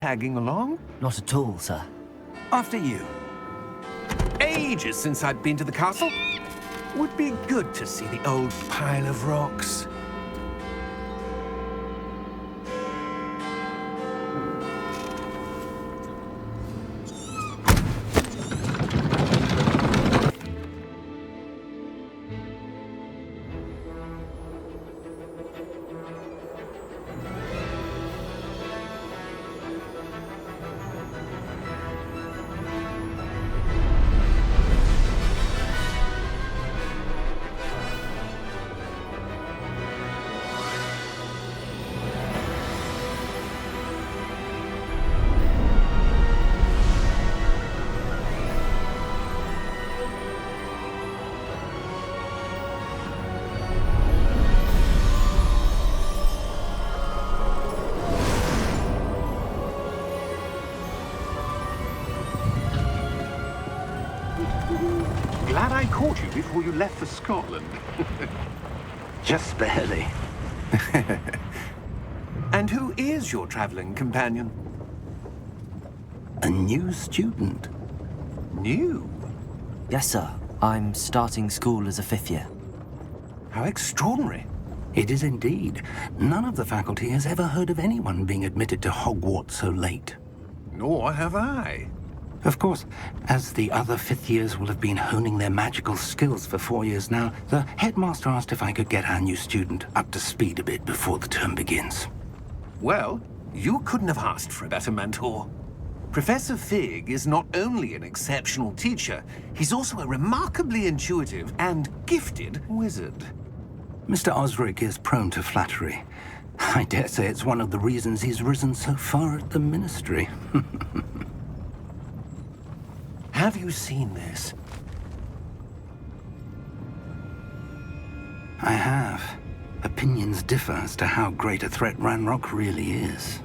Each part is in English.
Tagging along? Not at all, sir. After you. Ages since I'd been to the castle. Would be good to see the old pile of rocks. Glad I caught you before you left for Scotland. Just barely. And who is your traveling companion? A new student. New? Yes, sir. I'm starting school as a 5th year. How extraordinary. It is indeed. None of the faculty has ever heard of anyone being admitted to Hogwarts so late. Nor have I. Of course, as the other 5th years will have been honing their magical skills for 4 years now, the headmaster asked if I could get our new student up to speed a bit before the term begins. Well, you couldn't have asked for a better mentor. Professor Fig is not only an exceptional teacher, he's also a remarkably intuitive and gifted wizard. Mr. Osric is prone to flattery. I dare say it's one of the reasons he's risen so far at the ministry. Have you seen this? I have. Opinions differ as to how great a threat Ranrock really is.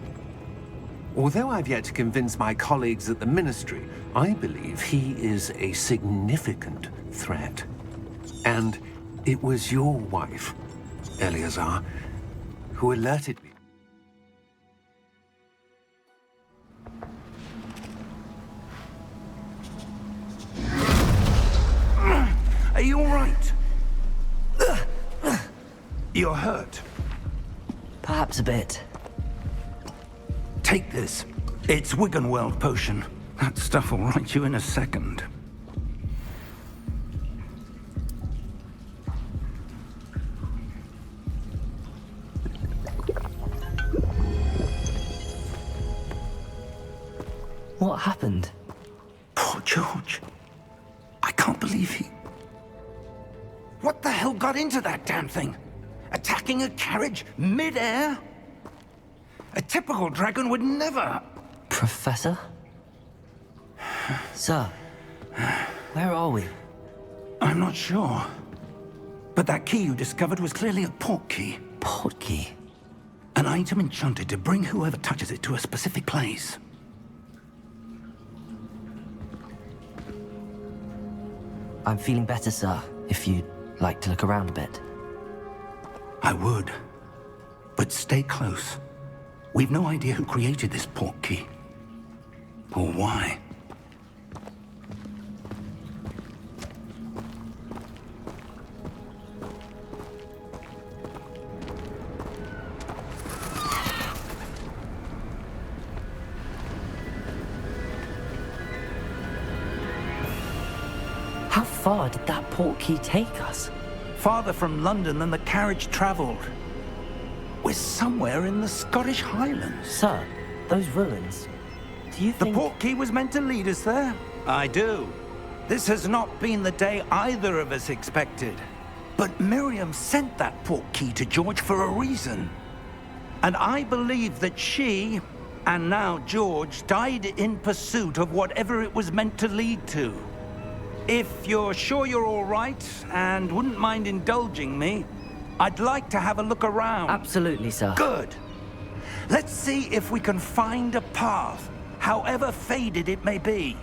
Although I've yet to convince my colleagues at the Ministry, I believe he is a significant threat. And it was your wife, Eleazar, who alerted me. Are you all right? You're hurt. Perhaps a bit. Take this. It's Wiggenweld potion. That stuff will right you in a second. What happened? Poor George. I can't believe he... What the hell got into that damn thing? Attacking a carriage mid-air? A typical dragon would never... Professor? Sir, where are we? I'm not sure. But that key you discovered was clearly a port key. Port key? An item enchanted to bring whoever touches it to a specific place. I'm feeling better, sir, if you'd like to look around a bit. I would. But stay close. We've no idea who created this port key. Or why. How far did that port key take us? Farther from London than the carriage traveled. We're somewhere in the Scottish Highlands. Sir, those ruins. Do you The think... port key was meant to lead us there? I do. This has not been the day either of us expected. But Miriam sent that port key to George for a reason. And I believe that she, and now George, died in pursuit of whatever it was meant to lead to. If you're sure you're all right, and wouldn't mind indulging me, I'd like to have a look around. Absolutely, sir. Good. Let's see if we can find a path, however faded it may be.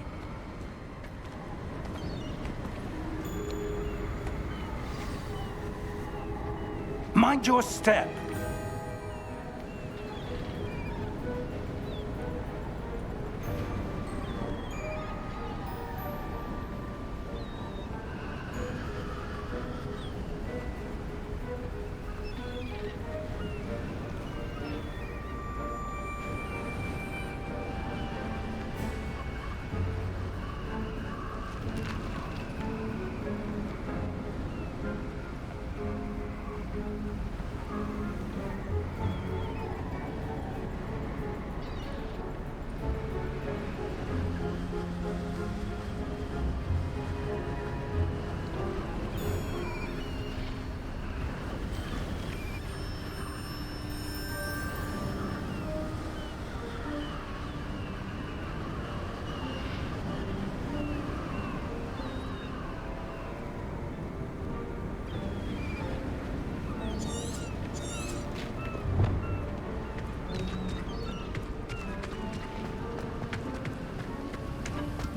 Mind your step.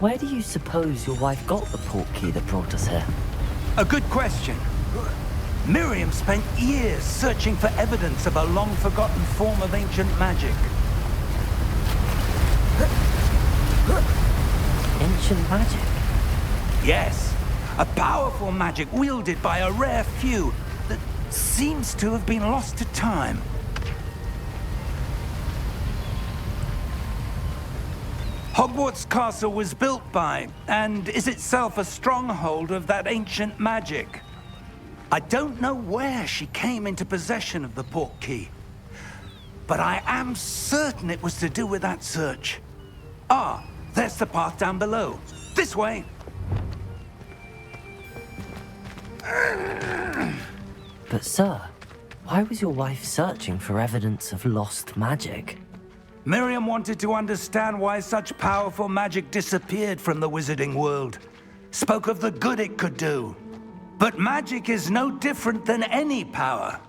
Where do you suppose your wife got the portkey that brought us here? A good question. Miriam spent years searching for evidence of a long-forgotten form of ancient magic. Ancient magic? Yes, a powerful magic wielded by a rare few that seems to have been lost to time. Hogwarts Castle was built by, and is itself a stronghold of that ancient magic. I don't know where she came into possession of the portkey, but I am certain it was to do with that search. Ah, there's the path down below. This way. But sir, why was your wife searching for evidence of lost magic? Miriam wanted to understand why such powerful magic disappeared from the wizarding world. Spoke of the good it could do. But magic is no different than any power.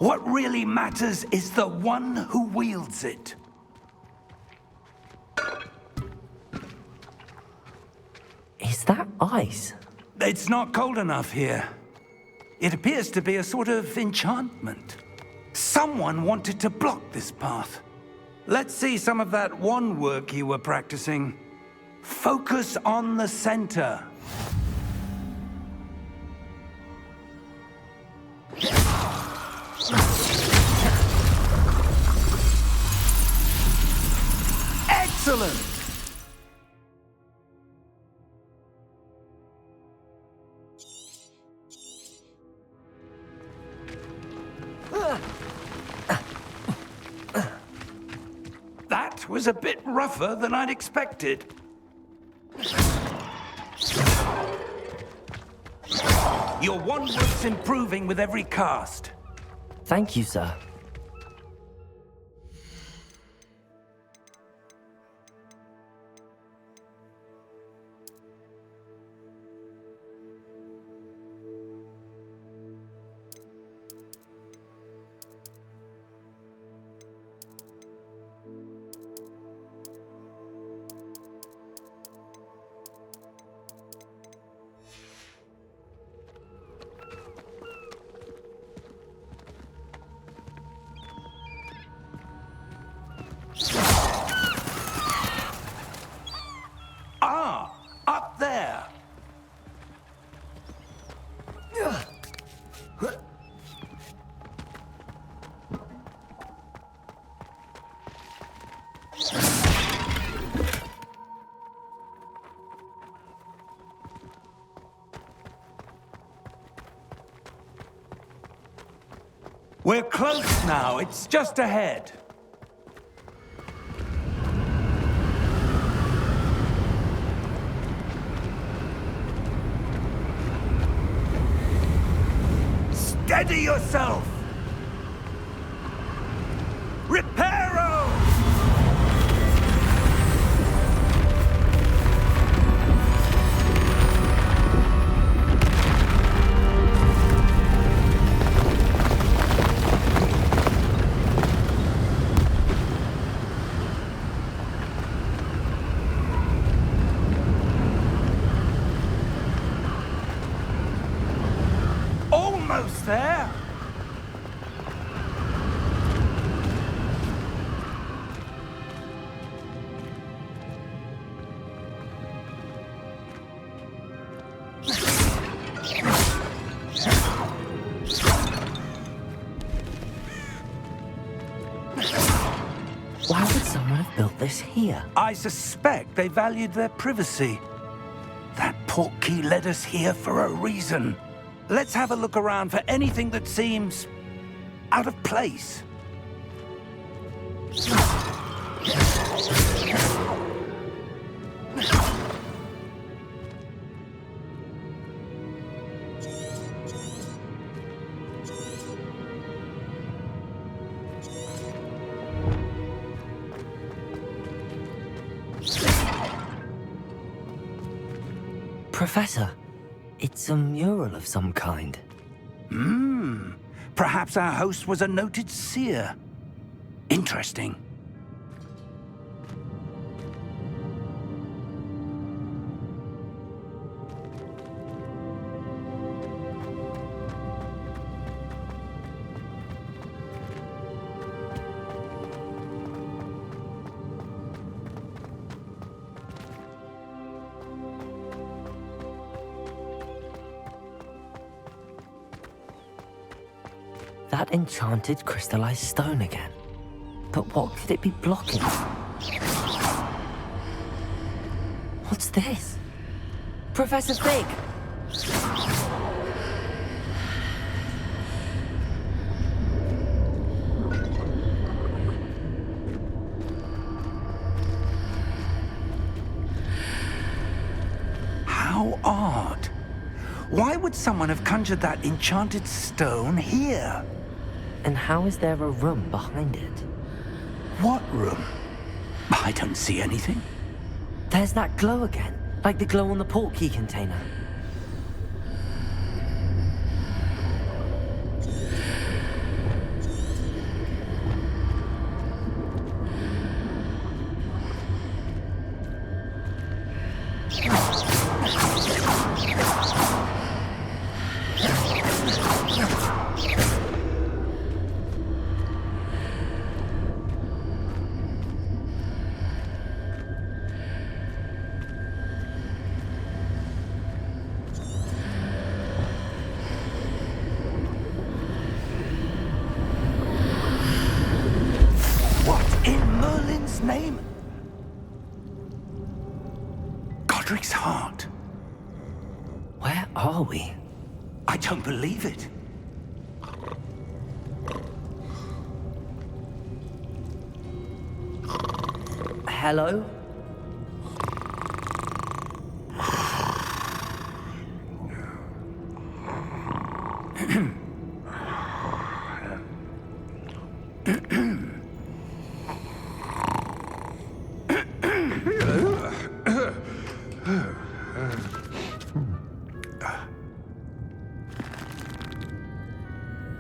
What really matters is the one who wields it. Is that ice? It's not cold enough here. It appears to be a sort of enchantment. Someone wanted to block this path. Let's see some of that wand work you were practicing. Focus on the center. Excellent! That was a bit rougher than I'd expected. Your wand work's improving with every cast. Thank you, sir. Ah, up there. We're close now. It's just ahead. Steady yourself! Reparo! Almost there! Why would someone have built this here? I suspect they valued their privacy. That portkey led us here for a reason. Let's have a look around for anything that seems out of place. Professor, it's a mural of some kind. Perhaps our host was a noted seer. Interesting. that enchanted crystallized stone again. But what could it be blocking? What's this? Professor Fig! How odd. Why would someone have conjured that enchanted stone here? And how is there a room behind it? What room? I don't see anything. There's that glow again, like the glow on the portkey container. Name? Godric's heart. Where are we? I don't believe it. Hello?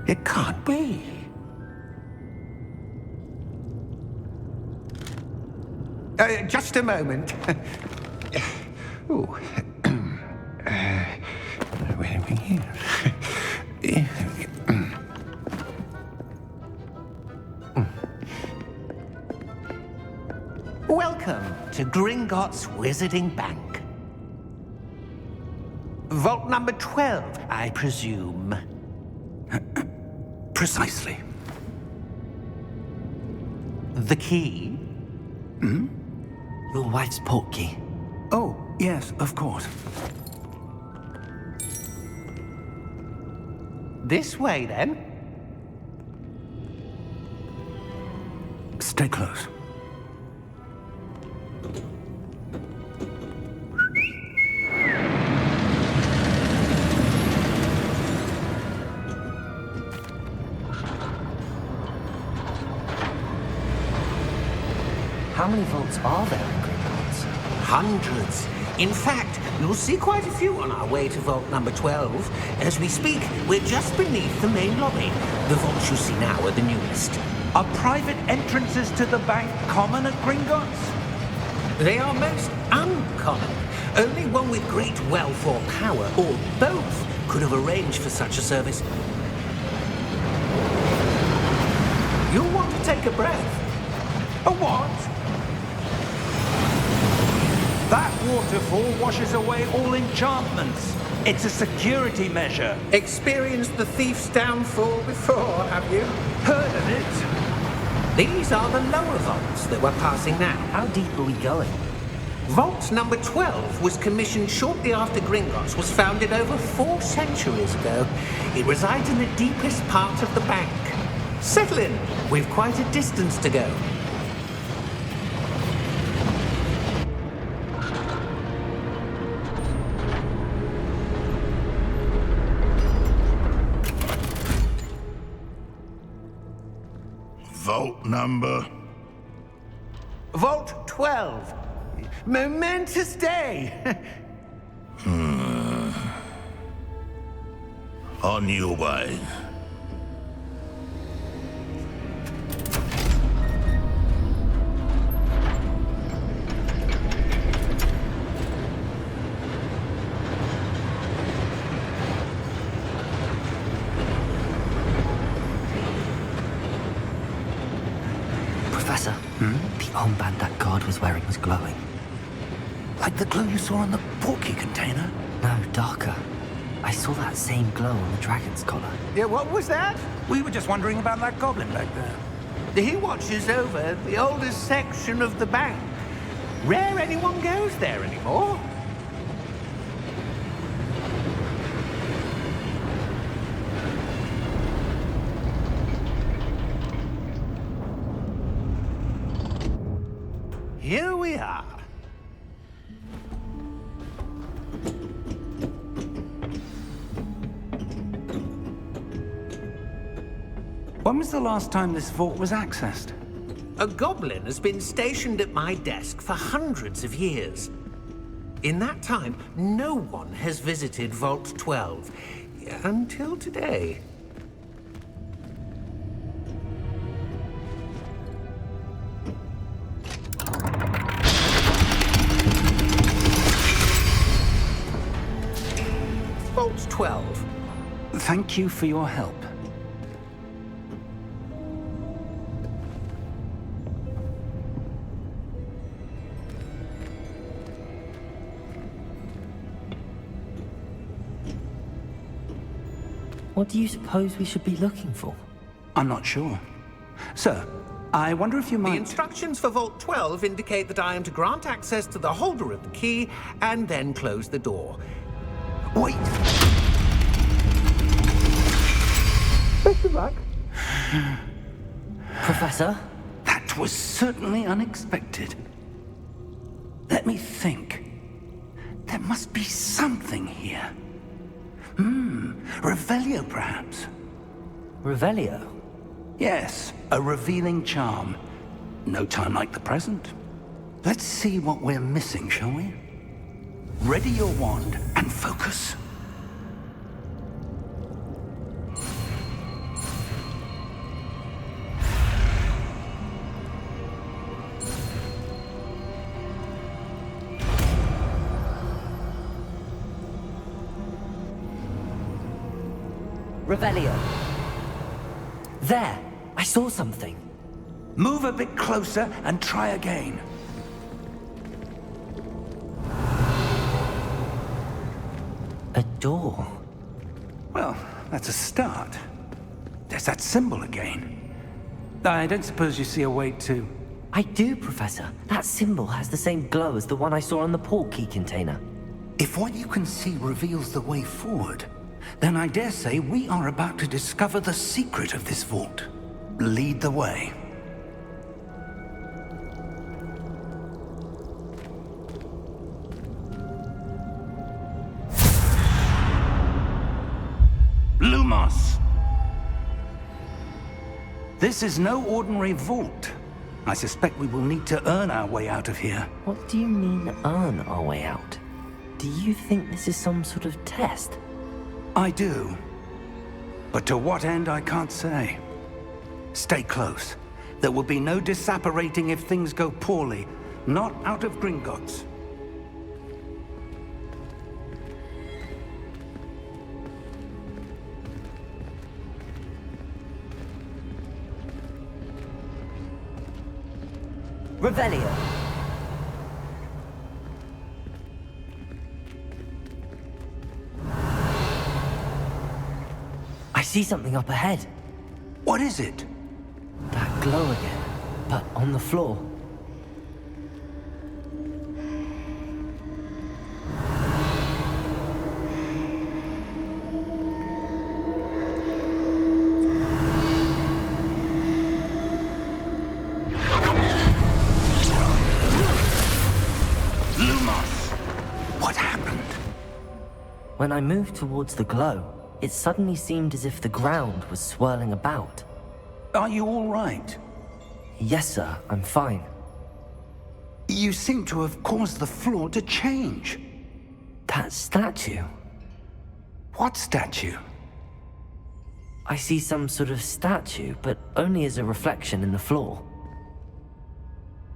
It can't be. Just a moment. Oh. Wait a minute. Welcome to Gringotts Wizarding Bank. Vault number 12, I presume. Precisely. The key? Your wife's portkey. Oh, yes, of course. This way, then. Stay close. How many vaults are there in Gringotts? Hundreds. In fact, you'll see quite a few on our way to vault number 12. As we speak, we're just beneath the main lobby. The vaults you see now are the newest. Are private entrances to the bank common at Gringotts? They are most uncommon. Only one with great wealth or power, or both, could have arranged for such a service. You'll want to take a breath. A what? That waterfall washes away all enchantments. It's a security measure. Experienced the thief's downfall before, have you? Heard of it? These are the lower vaults that we're passing now. How deep are we going? Vault number 12 was commissioned shortly after Gringotts was founded over 4 centuries ago. It resides in the deepest part of the bank. Settle in. We've quite a distance to go. Vault number? Vault 12. Momentous day. On your way. Professor, the armband that guard was wearing was glowing. Like the glow you saw on the portkey container? No, darker. I I saw that same glow on the dragon's collar. Yeah, what was that? We were just wondering about that goblin back there. He watches over the oldest section of the bank. Rare anyone goes there anymore. Here we are. When was the last time this vault was accessed? A goblin has been stationed at my desk for hundreds of years. In that time, no one has visited Vault 12 until today. Vault 12. Thank you for your help. What do you suppose we should be looking for? I'm not sure. Sir, I wonder if you The might... instructions for Vault 12 indicate that I am to grant access to the holder of the key and then close the door. Wait! Best of luck. Professor? That was certainly unexpected. Let me think. There must be something here. Revelio, perhaps? Revelio? Yes, a revealing charm. No time like the present. Let's see what we're missing, shall we? Ready your wand and focus. Revelio. There! I saw something. Move a bit closer and try again. A door. Well, that's a start. There's that symbol again. I don't suppose you see a way to... I do, Professor. That symbol has the same glow as the one I saw on the port key container. If what you can see reveals the way forward, then I dare say we are about to discover the secret of this vault. Lead the way. Lumos! This is no ordinary vault. I suspect we will need to earn our way out of here. What do you mean, earn our way out? Do you think this is some sort of test? I do. But to what end, I can't say. Stay close. There will be no disapparating if things go poorly. Not out of Gringotts. Revelio. I see something up ahead. What is it? That glow again, but on the floor. Lumos! What happened? When I moved towards the glow, it suddenly seemed as if the ground was swirling about. Are you all right? Yes, sir, I'm fine. You seem to have caused the floor to change. That statue. What statue? I see some sort of statue, but only as a reflection in the floor.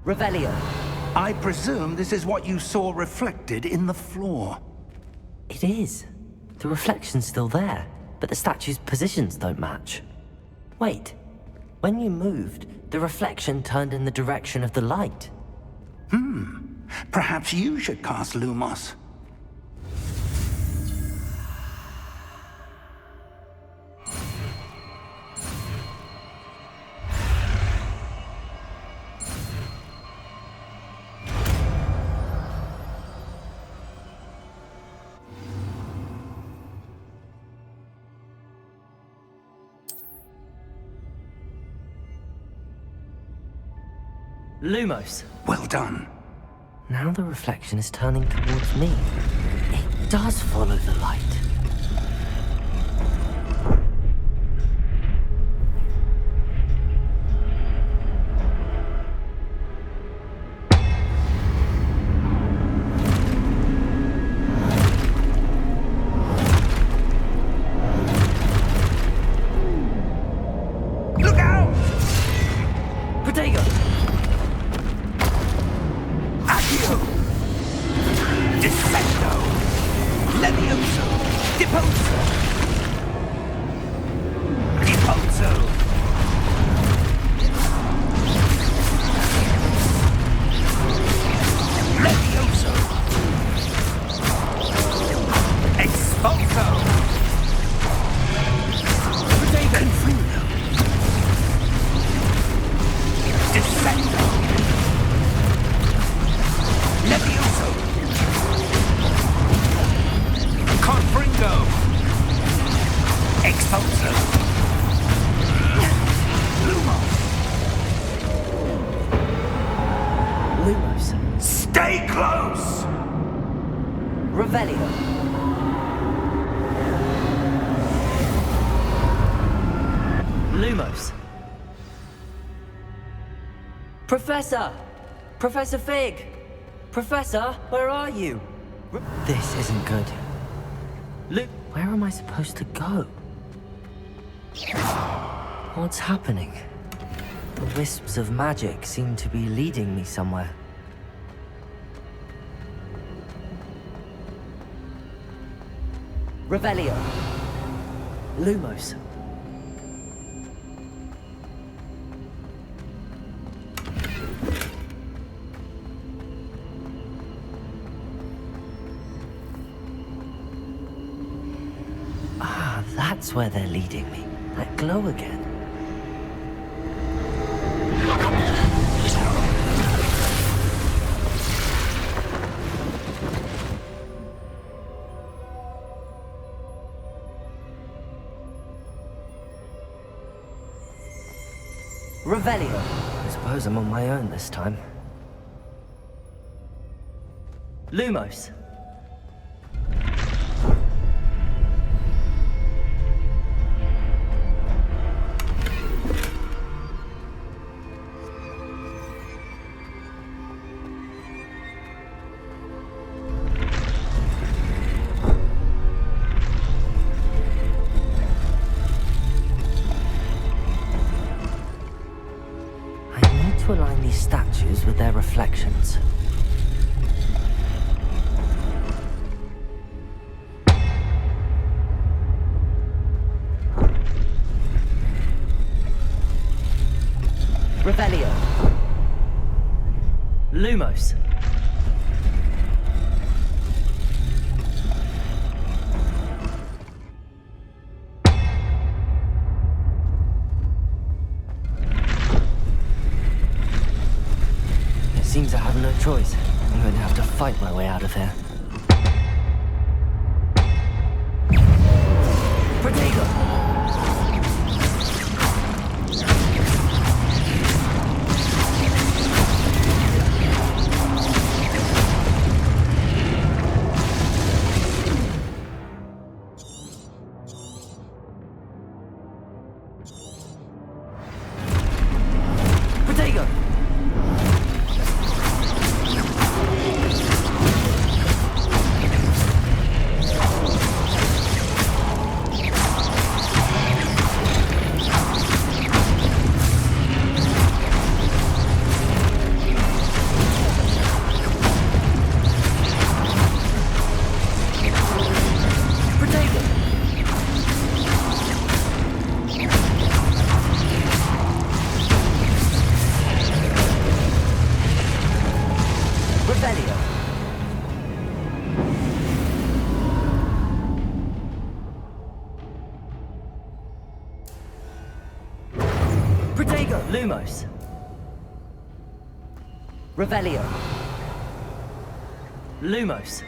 Revelio. I presume this is what you saw reflected in the floor. It is. The reflection's still there, but the statue's positions don't match. Wait. When you moved, the reflection turned in the direction of the light. Perhaps you should cast Lumos. Lumos. Well done. Now the reflection is turning towards me. It does follow the light. Look out! Protego! Accio! Descendo! Levioso! Deposo! Deposo! Levioso! Expulso! Confundo! Descendo! Levioso! Confringo! Expulso! Lumo! Lumos. Stay close! Revelio. Lumos. Professor! Professor Fig! Professor, where are you? This isn't good. Where am I supposed to go? What's happening? The wisps of magic seem to be leading me somewhere. Revelio. Lumos. Ah, that's where they're leading me. That glow again. Revelio. I suppose I'm on my own this time. Lumos. To align these statues with their reflections. Revelio. Lumos. Seems I have no choice. I'm going to have to fight my way out of here. Protego! Protego! Protego! Lumos. Revelio. Lumos.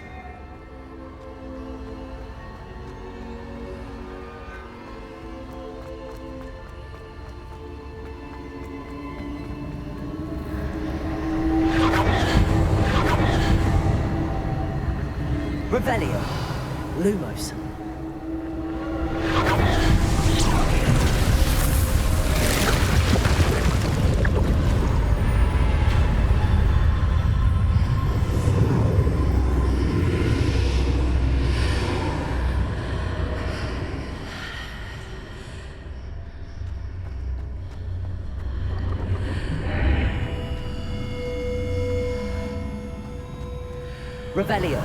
Revelio. Lumos. Revelio.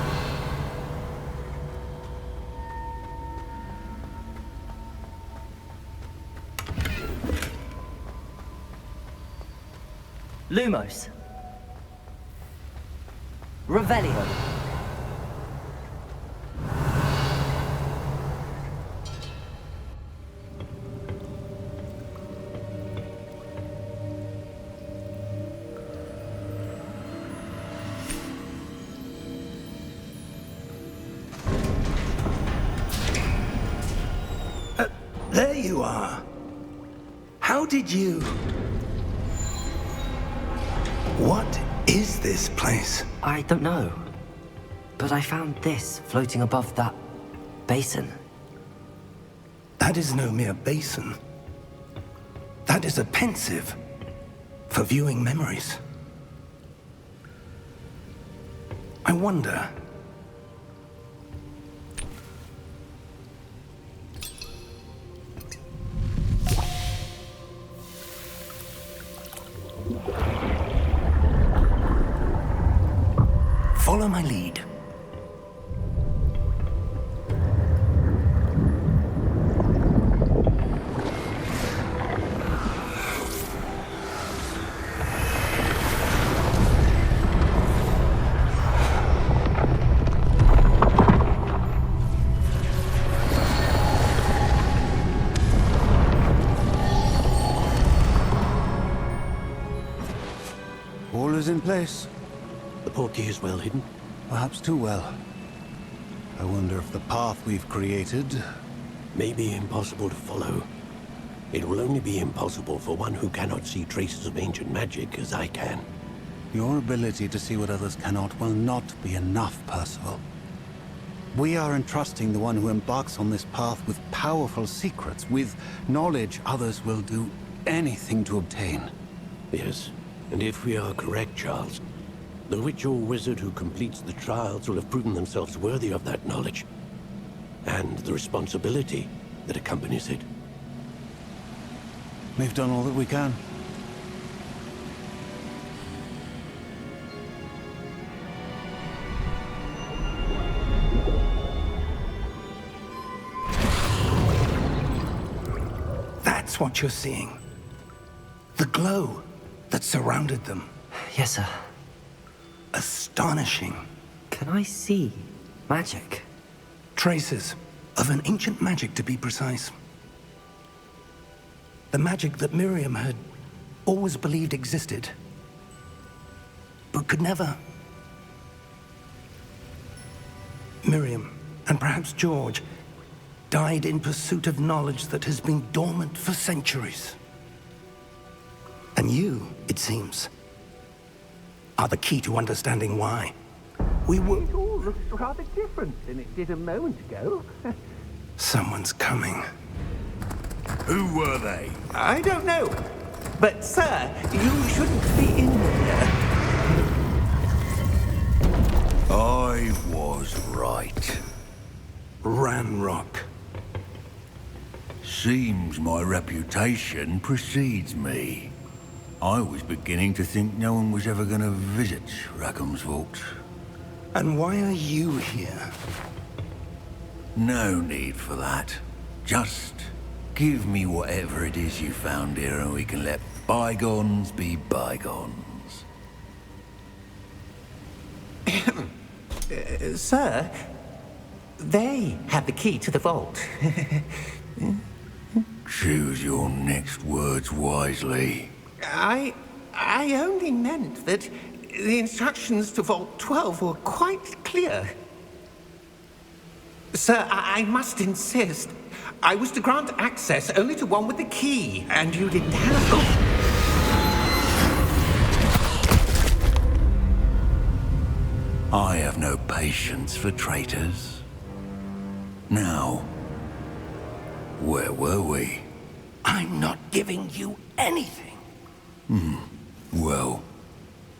Lumos. Revelio. There you are. How did you... What is this place? I don't know. But I found this floating above that basin. That is no mere basin. That is a pensive for viewing memories. I wonder... Follow my lead. All is in place. The portkey is well hidden. Perhaps too well. I wonder if the path we've created... May be impossible to follow. It will only be impossible for one who cannot see traces of ancient magic as I can. Your ability to see what others cannot will not be enough, Percival. We are entrusting the one who embarks on this path with powerful secrets, with knowledge others will do anything to obtain. Yes, and if we are correct, Charles, the witch or wizard who completes the trials will have proven themselves worthy of that knowledge, and the responsibility that accompanies it. We've done all that we can. That's what you're seeing. The glow that surrounded them. Yes, sir. Astonishing. Can I see magic? Traces of an ancient magic, to be precise. The magic that Miriam had always believed existed, but could never. Miriam, and perhaps George, died in pursuit of knowledge that has been dormant for centuries. And you, it seems, are the key to understanding why. We were... It all looks rather different than it did a moment ago. Someone's coming. Who were they? I don't know. But, sir, you shouldn't be in here. I was right. Ranrock. Seems my reputation precedes me. I was beginning to think no one was ever going to visit Rackham's vault. And why are you here? No need for that. Just give me whatever it is you found here and we can let bygones be bygones. Sir, they have the key to the vault. Choose your next words wisely. I only meant that the instructions to Vault 12 were quite clear. Sir, I must insist. I was to grant access only to one with the key, and you didn't have... I have no patience for traitors. Now, where were we? I'm not giving you anything. Well,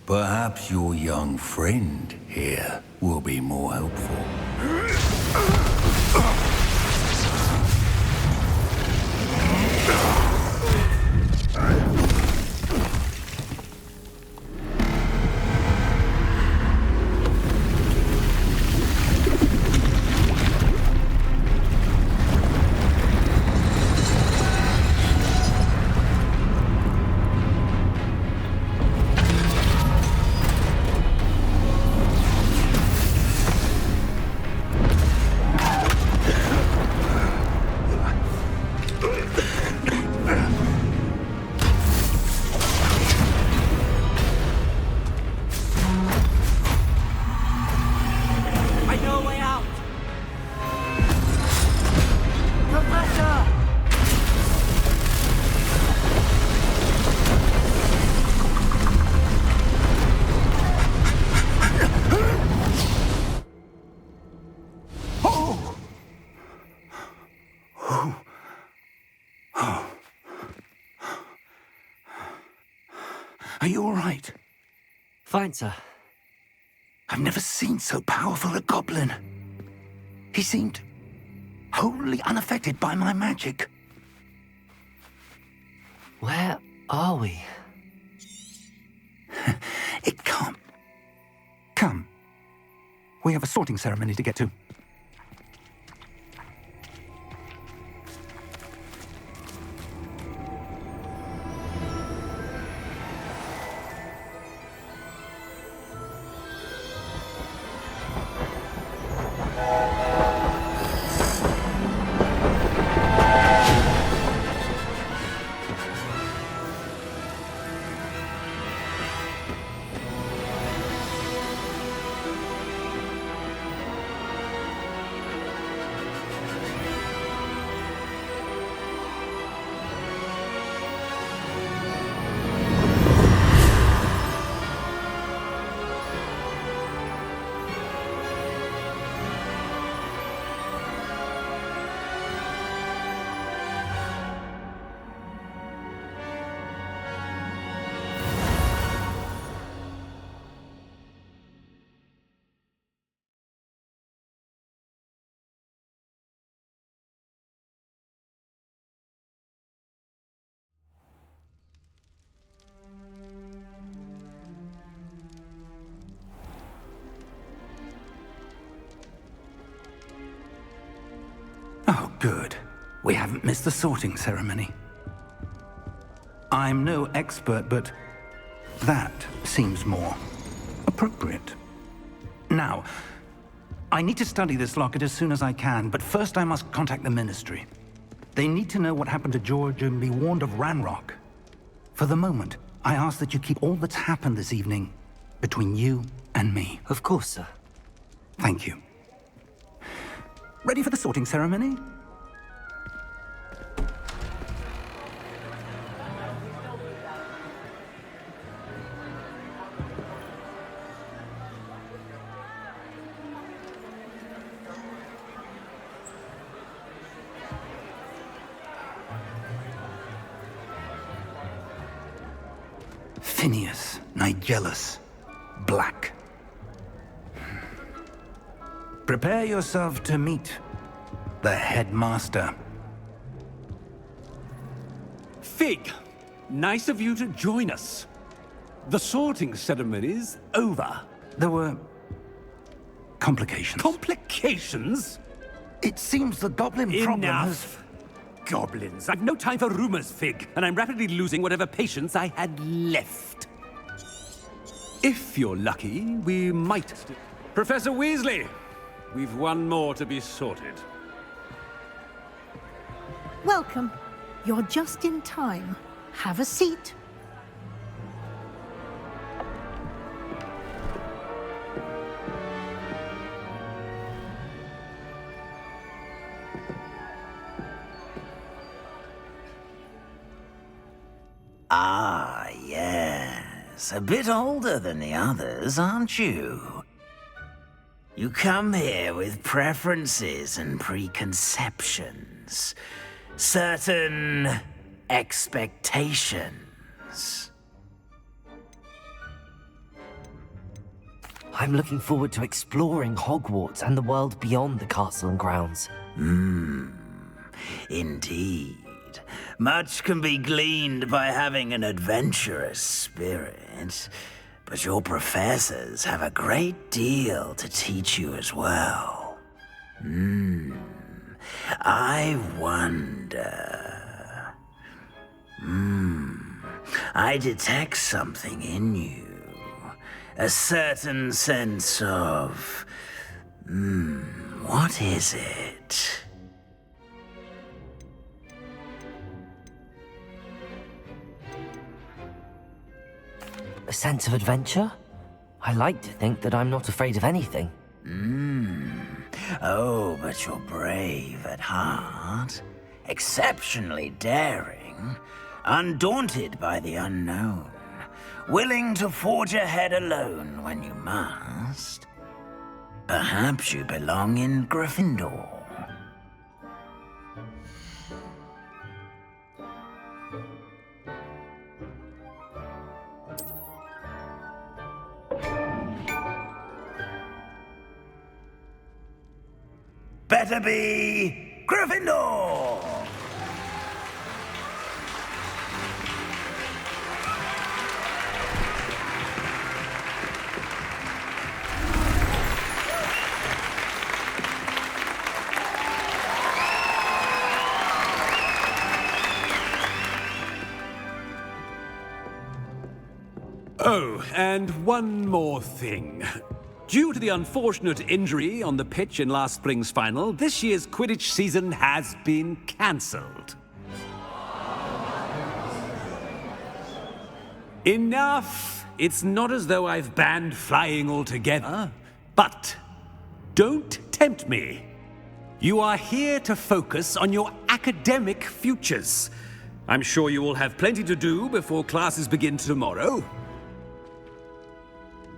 perhaps your young friend here will be more helpful. Are you all right? Fine, sir. I've never seen so powerful a goblin. He seemed wholly unaffected by my magic. Where are we? It can't. Come. We have a sorting ceremony to get to. Oh, good. We haven't missed the sorting ceremony. I'm no expert, but that seems more appropriate. Now, I need to study this locket as soon as I can, but first I must contact the Ministry. They need to know what happened to George and be warned of Ranrock. For the moment, I ask that you keep all that's happened this evening between you and me. Of course, sir. Thank you. Ready for the sorting ceremony? Phineas, Nigellus, Black. Prepare yourself to meet the headmaster. Fig, nice of you to join us. The sorting ceremony's over. There were complications. Complications? It seems the goblin problem has... Enough. Goblins. I've no time for rumors, Fig, and I'm rapidly losing whatever patience I had left. If you're lucky, we might... Professor Weasley, we've one more to be sorted. Welcome. You're just in time. Have a seat. Ah, yes. A bit older than the others, aren't you? You come here with preferences and preconceptions. Certain expectations. I'm looking forward to exploring Hogwarts and the world beyond the castle and grounds. Indeed. Much can be gleaned by having an adventurous spirit, but your professors have a great deal to teach you as well. I wonder... I detect something in you. A certain sense of... what is it? A sense of adventure? I like to think that I'm not afraid of anything. Oh, but you're brave at heart. Exceptionally daring. Undaunted by the unknown. Willing to forge ahead alone when you must. Perhaps you belong in Gryffindor. Better be Gryffindor! Oh, and one more thing. Due to the unfortunate injury on the pitch in last spring's final, this year's Quidditch season has been cancelled. Enough! It's not as though I've banned flying altogether. But don't tempt me. You are here to focus on your academic futures. I'm sure you will have plenty to do before classes begin tomorrow.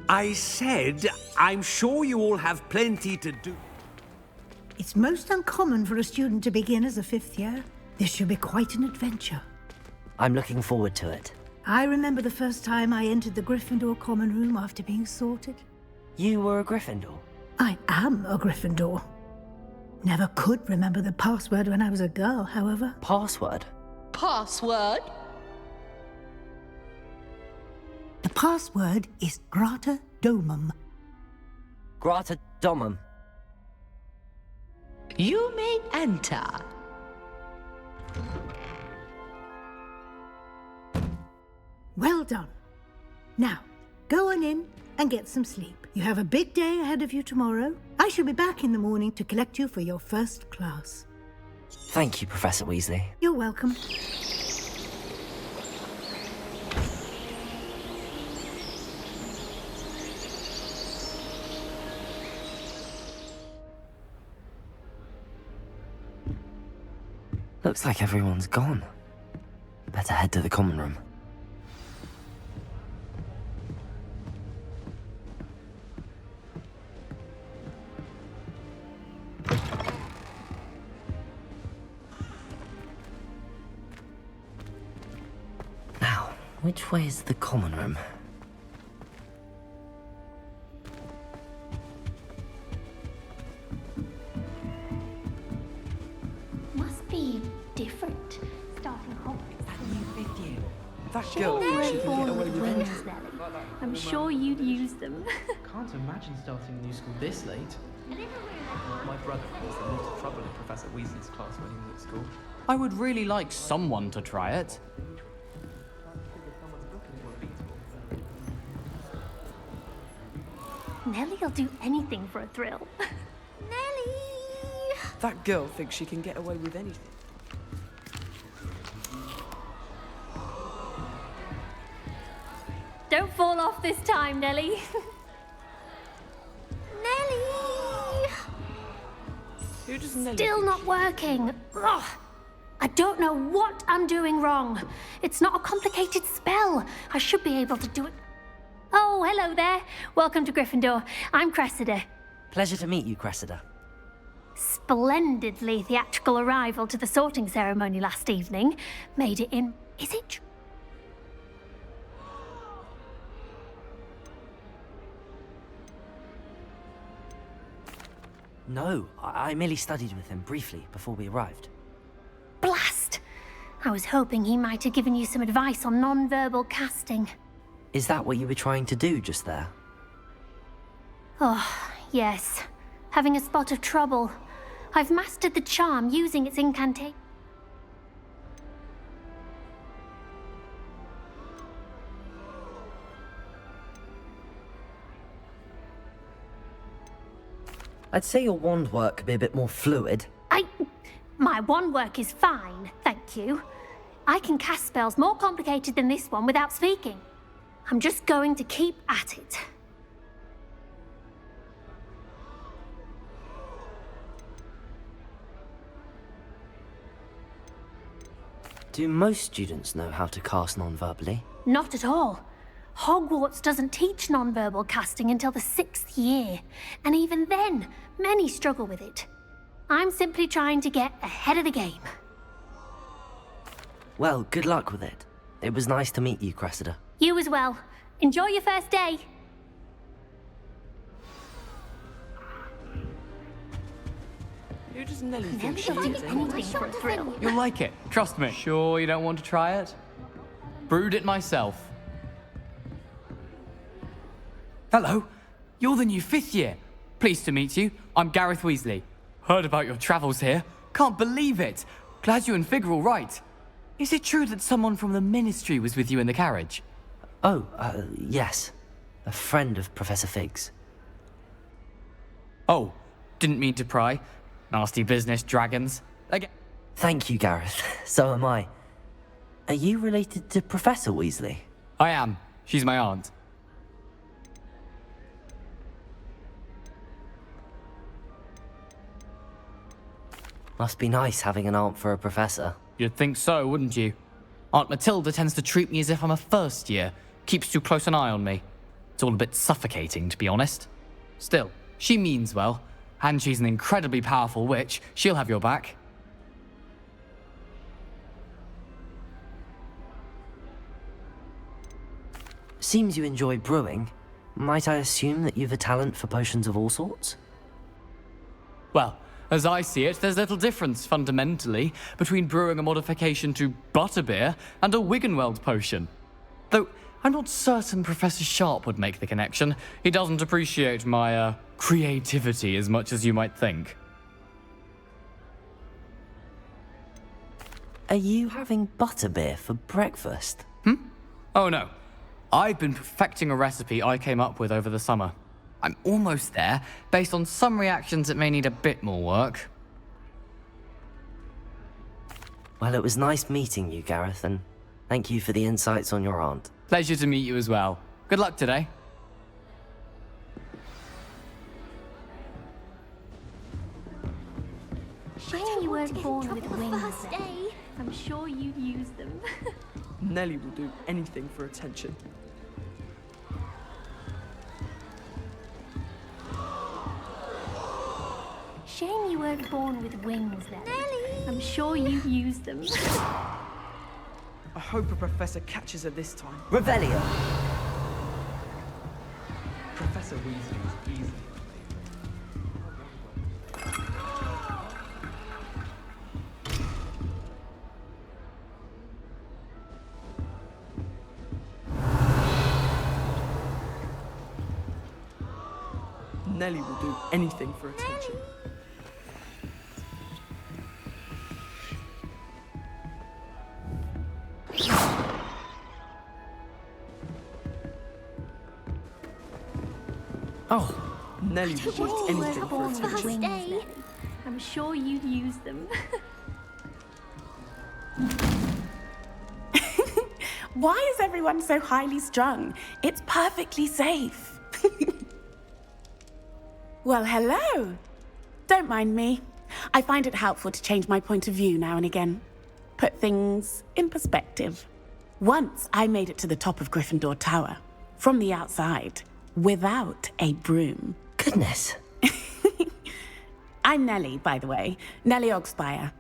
I said, I'm sure you all have plenty to do. It's most uncommon for a student to begin as a fifth year. This should be quite an adventure. I'm looking forward to it. I remember the first time I entered the Gryffindor common room after being sorted. You were a Gryffindor? I am a Gryffindor. Never could remember the password when I was a girl, however. Password? Password? The password is Grata Domum. Grata Domum. You may enter. Well done. Now, go on in and get some sleep. You have a big day ahead of you tomorrow. I shall be back in the morning to collect you for your first class. Thank you, Professor Weasley. You're welcome. Looks like everyone's gone. Better head to the common room. Now, which way is the common room? Must be different. Starting Hogwarts. That She girl thinks she never can get bought away with wings, anything. Nelly. I'm sure you'd use them. Can't imagine starting a new school this late. My brother caused a lot of trouble in Professor Weasley's class when he was at school. I would really like someone to try it. Nelly'll do anything for a thrill. Nelly! That girl thinks she can get away with anything. Don't fall off this time, Nelly. Nelly! Who does Nelly Still think not working. Ugh. I don't know what I'm doing wrong. It's not a complicated spell. I should be able to do it. Oh, hello there. Welcome to Gryffindor. I'm Cressida. Pleasure to meet you, Cressida. Splendidly theatrical arrival to the sorting ceremony last evening. Made it in... Is it... No, I merely studied with him briefly before we arrived. Blast! I was hoping he might have given you some advice on non-verbal casting. Is that what you were trying to do just there? Oh, yes. Having a spot of trouble. I've mastered the charm using its incantation. I'd say your wand work could be a bit more fluid. My wand work is fine, thank you. I can cast spells more complicated than this one without speaking. I'm just going to keep at it. Do most students know how to cast non-verbally? Not at all. Hogwarts doesn't teach non-verbal casting until the 6th year, and even then, many struggle with it. I'm simply trying to get ahead of the game. Well, good luck with it. It was nice to meet you, Cressida. You as well. Enjoy your first day. Who does Nelly think Never she tried is? anything for a thrill. You'll like it, trust me. Sure you don't want to try it? Brewed it myself. Hello, you're the new 5th year. Pleased to meet you. I'm Gareth Weasley. Heard about your travels here. Can't believe it. Glad you and Fig are all right. Is it true that someone from the Ministry was with you in the carriage? Oh, yes. A friend of Professor Fig's. Oh, didn't mean to pry. Nasty business, dragons. Again. Thank you, Gareth. So am I. Are you related to Professor Weasley? I am. She's my aunt. Must be nice having an aunt for a professor. You'd think so, wouldn't you? Aunt Matilda tends to treat me as if I'm a first year. Keeps too close an eye on me. It's all a bit suffocating, to be honest. Still, she means well. And she's an incredibly powerful witch. She'll have your back. Seems you enjoy brewing. Might I assume that you've a talent for potions of all sorts? Well, as I see it, there's little difference, fundamentally, between brewing a modification to butterbeer and a Wiggenweld potion. Though, I'm not certain Professor Sharp would make the connection. He doesn't appreciate my, creativity as much as you might think. Are you having butterbeer for breakfast? Oh no. I've been perfecting a recipe I came up with over the summer. I'm almost there. Based on some reactions, it may need a bit more work. Well, it was nice meeting you, Gareth, and thank you for the insights on your aunt. Pleasure to meet you as well. Good luck today. Shame you weren't born with wings. I'm sure you'd use them. Nelly will do anything for attention. Shame you weren't born with wings then. Nelly! I'm sure you'd use them. I hope a professor catches her this time. Revelio! Professor Weasley is easy. Nelly will do anything for attention. Oh. Nelly will do anything for attention. Wings, I'm sure you'd use them. Why is everyone so highly strung? It's perfectly safe. Well, hello. Don't mind me. I find it helpful to change my point of view now and again. Put things in perspective. Once I made it to the top of Gryffindor Tower, from the outside, without a broom. Goodness. I'm Nellie, by the way. Nellie Ogspire.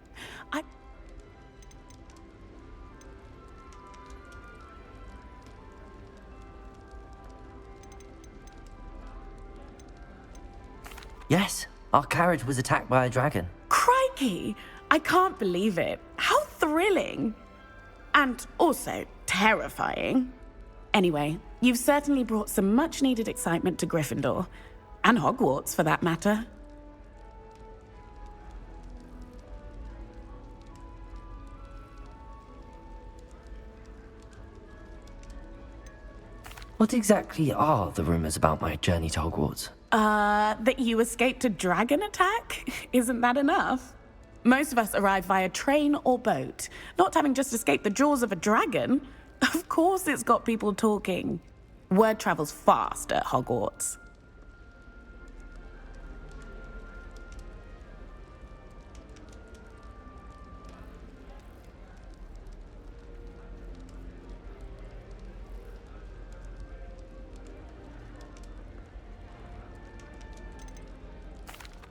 Yes, our carriage was attacked by a dragon. Crikey! I can't believe it. How thrilling! And also terrifying. Anyway, you've certainly brought some much-needed excitement to Gryffindor. And Hogwarts, for that matter. What exactly are the rumours about my journey to Hogwarts? That you escaped a dragon attack? Isn't that enough? Most of us arrive via train or boat. Not having just escaped the jaws of a dragon. Of course it's got people talking. Word travels fast at Hogwarts.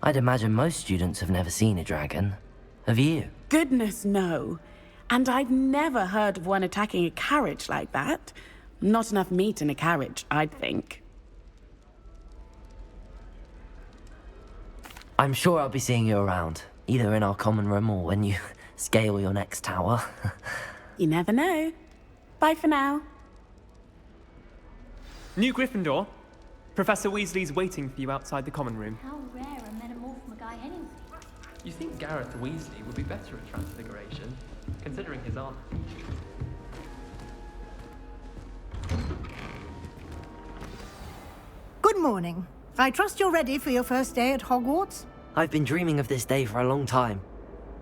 I'd imagine most students have never seen a dragon. Have you? Goodness, no. And I've never heard of one attacking a carriage like that. Not enough meat in a carriage, I'd think. I'm sure I'll be seeing you around, either in our common room or when you scale your next tower. You never know. Bye for now. New Gryffindor. Professor Weasley's waiting for you outside the common room. How rare a metamorph guy anyway. You think Gareth Weasley would be better at transfiguration, considering his armor? Good morning. I trust you're ready for your first day at Hogwarts? I've been dreaming of this day for a long time.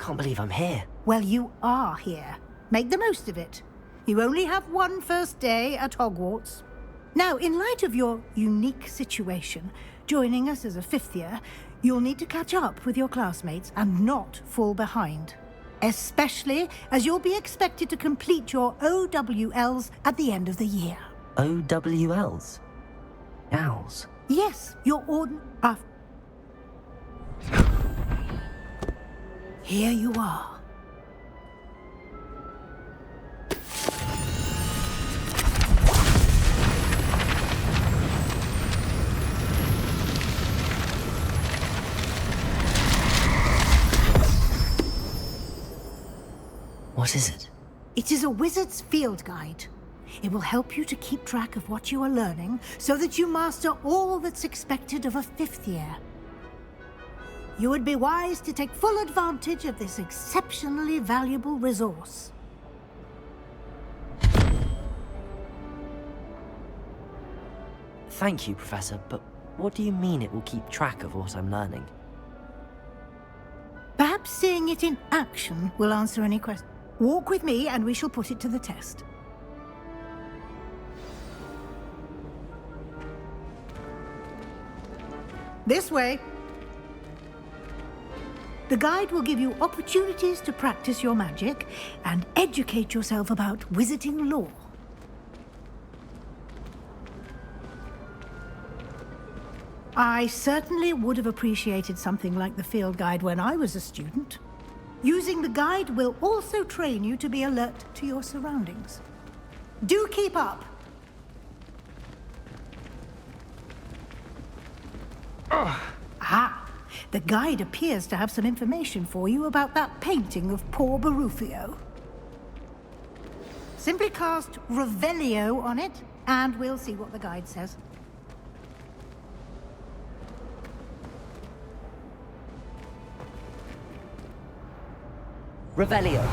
Can't believe I'm here. Well, you are here. Make the most of it. You only have one first day at Hogwarts. Now, in light of your unique situation, joining us as a fifth year, you'll need to catch up with your classmates and not fall behind. Especially as you'll be expected to complete your OWLs at the end of the year. OWLs? Owls? Yes, your Here you are. What is it? It is a wizard's field guide. It will help you to keep track of what you are learning so that you master all that's expected of a fifth year. You would be wise to take full advantage of this exceptionally valuable resource. Thank you, Professor, but what do you mean it will keep track of what I'm learning? Perhaps seeing it in action will answer any questions. Walk with me and we shall put it to the test. This way. The guide will give you opportunities to practice your magic and educate yourself about wizarding lore. I certainly would have appreciated something like the field guide when I was a student. Using the guide will also train you to be alert to your surroundings. Do keep up! Ah, the guide appears to have some information for you about that painting of poor Barufio. Simply cast Revelio on it, and we'll see what the guide says. Revelio.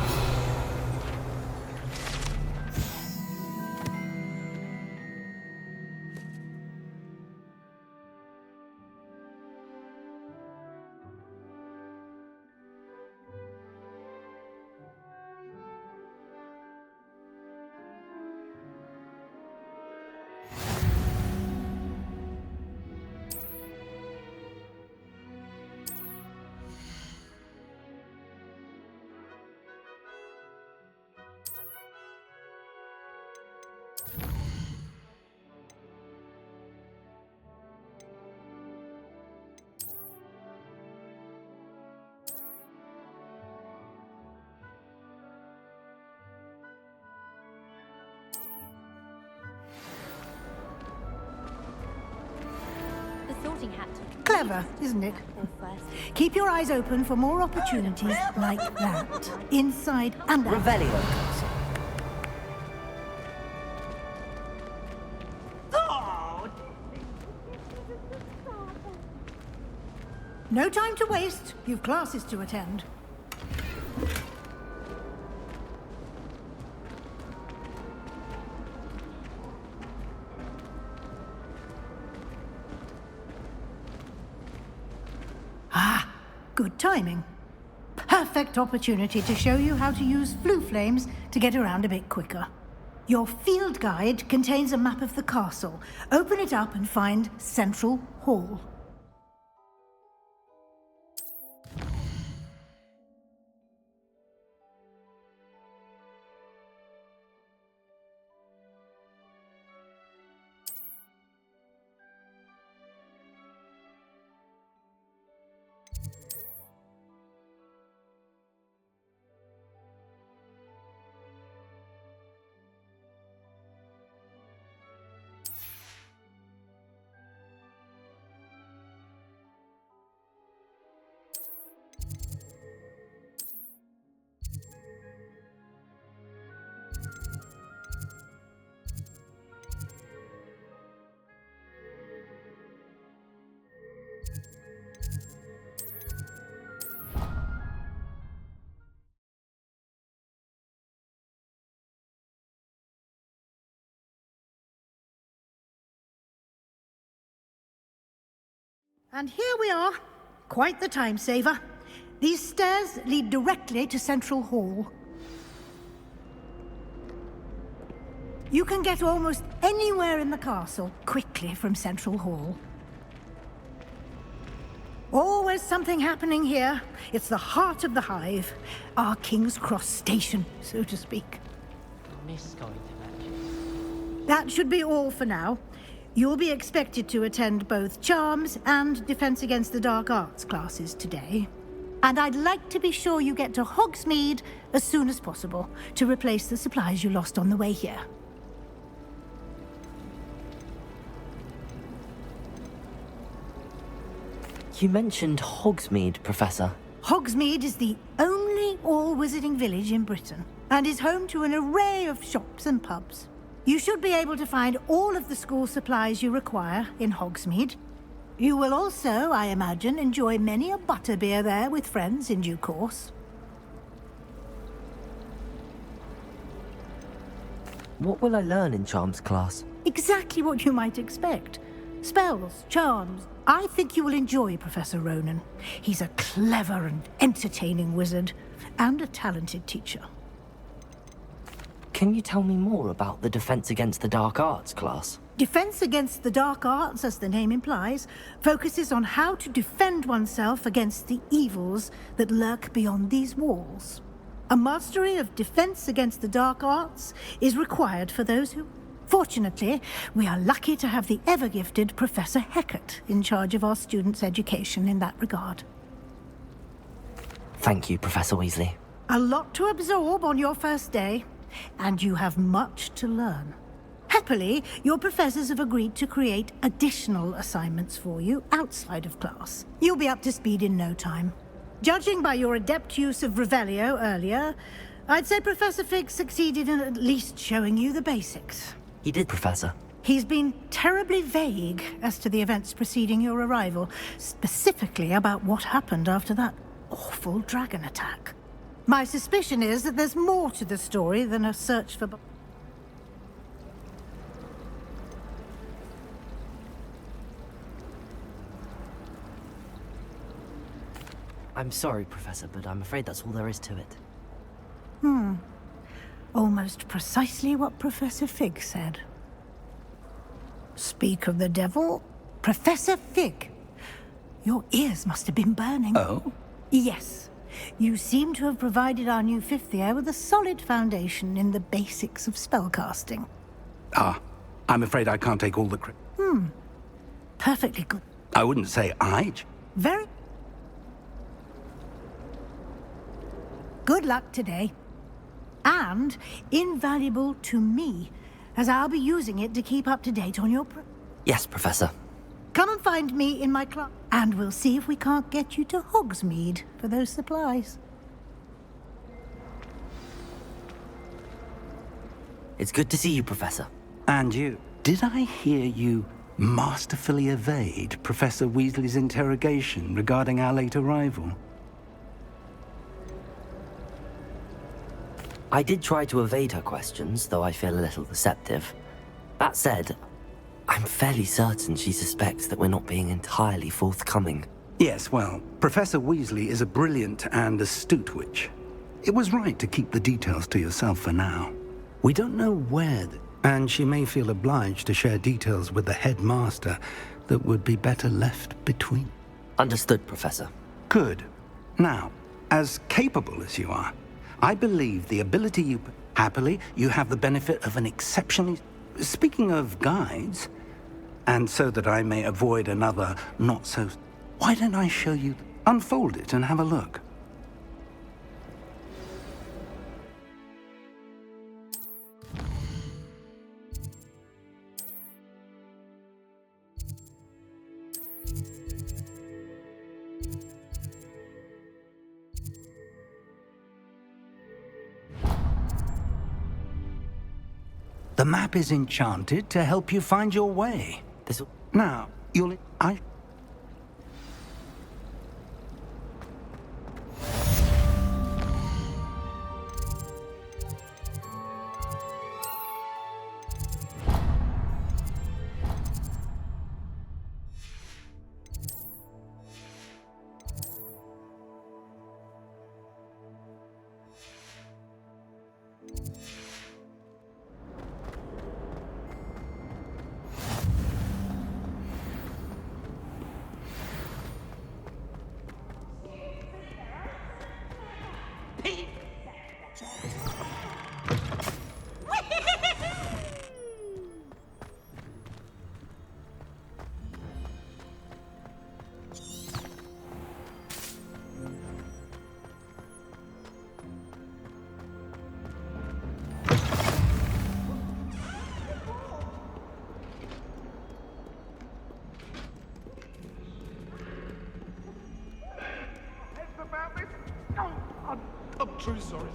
sorting hat. Clever, isn't it? Keep your eyes open for more opportunities like that, inside and out. Revelio. No time to waste. You've classes to attend. Ah, good timing. Perfect opportunity to show you how to use flue flames to get around a bit quicker. Your field guide contains a map of the castle. Open it up and find Central Hall. And here we are. Quite the time saver. These stairs lead directly to Central Hall. You can get almost anywhere in the castle quickly from Central Hall. Always something happening here. It's the heart of the hive. Our King's Cross station, so to speak. That should be all for now. You'll be expected to attend both Charms and Defense Against the Dark Arts classes today. And I'd like to be sure you get to Hogsmeade as soon as possible to replace the supplies you lost on the way here. You mentioned Hogsmeade, Professor. Hogsmeade is the only all-wizarding village in Britain and is home to an array of shops and pubs. You should be able to find all of the school supplies you require in Hogsmeade. You will also, I imagine, enjoy many a butterbeer there with friends in due course. What will I learn in Charms class? Exactly what you might expect. Spells, charms. I think you will enjoy Professor Ronan. He's a clever and entertaining wizard, and a talented teacher. Can you tell me more about the Defense Against the Dark Arts class? Defense Against the Dark Arts, as the name implies, focuses on how to defend oneself against the evils that lurk beyond these walls. A mastery of Defense Against the Dark Arts is required for those who... Fortunately, we are lucky to have the ever-gifted Professor Hecat in charge of our students' education in that regard. Thank you, Professor Weasley. A lot to absorb on your first day, and you have much to learn. Happily, your professors have agreed to create additional assignments for you outside of class. You'll be up to speed in no time. Judging by your adept use of Revelio earlier, I'd say Professor Fig succeeded in at least showing you the basics. He did, Professor. He's been terribly vague as to the events preceding your arrival, specifically about what happened after that awful dragon attack. My suspicion is that there's more to the story than a search for... I'm sorry, Professor, but I'm afraid that's all there is to it. Almost precisely what Professor Fig said. Speak of the devil, Professor Fig. Your ears must have been burning. Oh? Yes. You seem to have provided our new fifth year with a solid foundation in the basics of spellcasting. Ah, I'm afraid I can't take all the credit. Perfectly good. I wouldn't say I... Very... Good luck today. And invaluable to me, as I'll be using it to keep up to date on your... Yes, Professor. Come and find me in my class, and we'll see if we can't get you to Hogsmeade for those supplies. It's good to see you, Professor. And you. Did I hear you masterfully evade Professor Weasley's interrogation regarding our late arrival? I did try to evade her questions, though I feel a little deceptive. That said, I'm fairly certain she suspects that we're not being entirely forthcoming. Yes, well, Professor Weasley is a brilliant and astute witch. It was right to keep the details to yourself for now. We don't know where, and she may feel obliged to share details with the headmaster that would be better left between. Understood, Professor. Good. Now, as capable as you are, I believe the ability you... Happily, you have the benefit of an exceptionally... Speaking of guides, and so that I may avoid another not-so... Why don't I show you... Unfold it and have a look. The map is enchanted to help you find your way. Now, you'll... I'm truly sorry.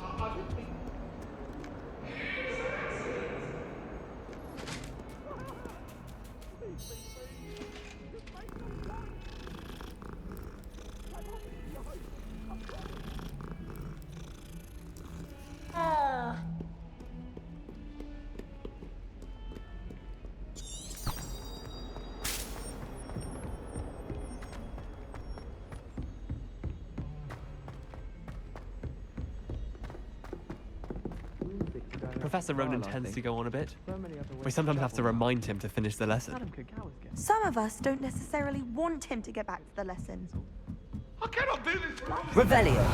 Professor Ronan tends to go on a bit. We sometimes have to remind him to finish the lesson. Some of us don't necessarily want him to get back to the lesson. I cannot do this! Revelio!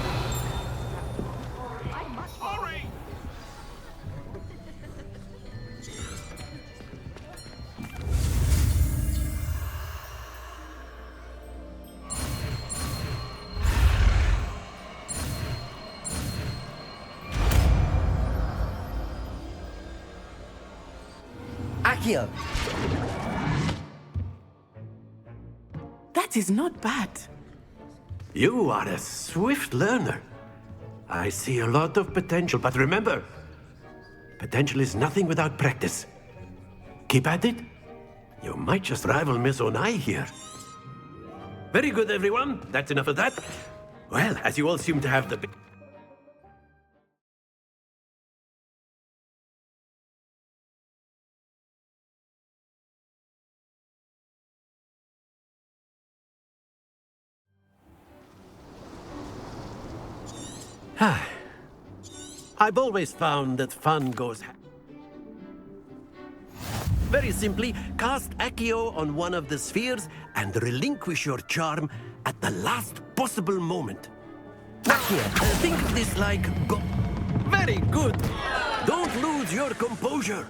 Sorry! Accio! That is not bad. You are a swift learner. I see a lot of potential, but remember, potential is nothing without practice. Keep at it. You might just rival Miss Onai here. Very good, everyone. That's enough of that. Well, as you all seem to have the... I've always found that fun goes... Very simply, cast Accio on one of the spheres and relinquish your charm at the last possible moment. Accio, think of this like... Very good! Don't lose your composure!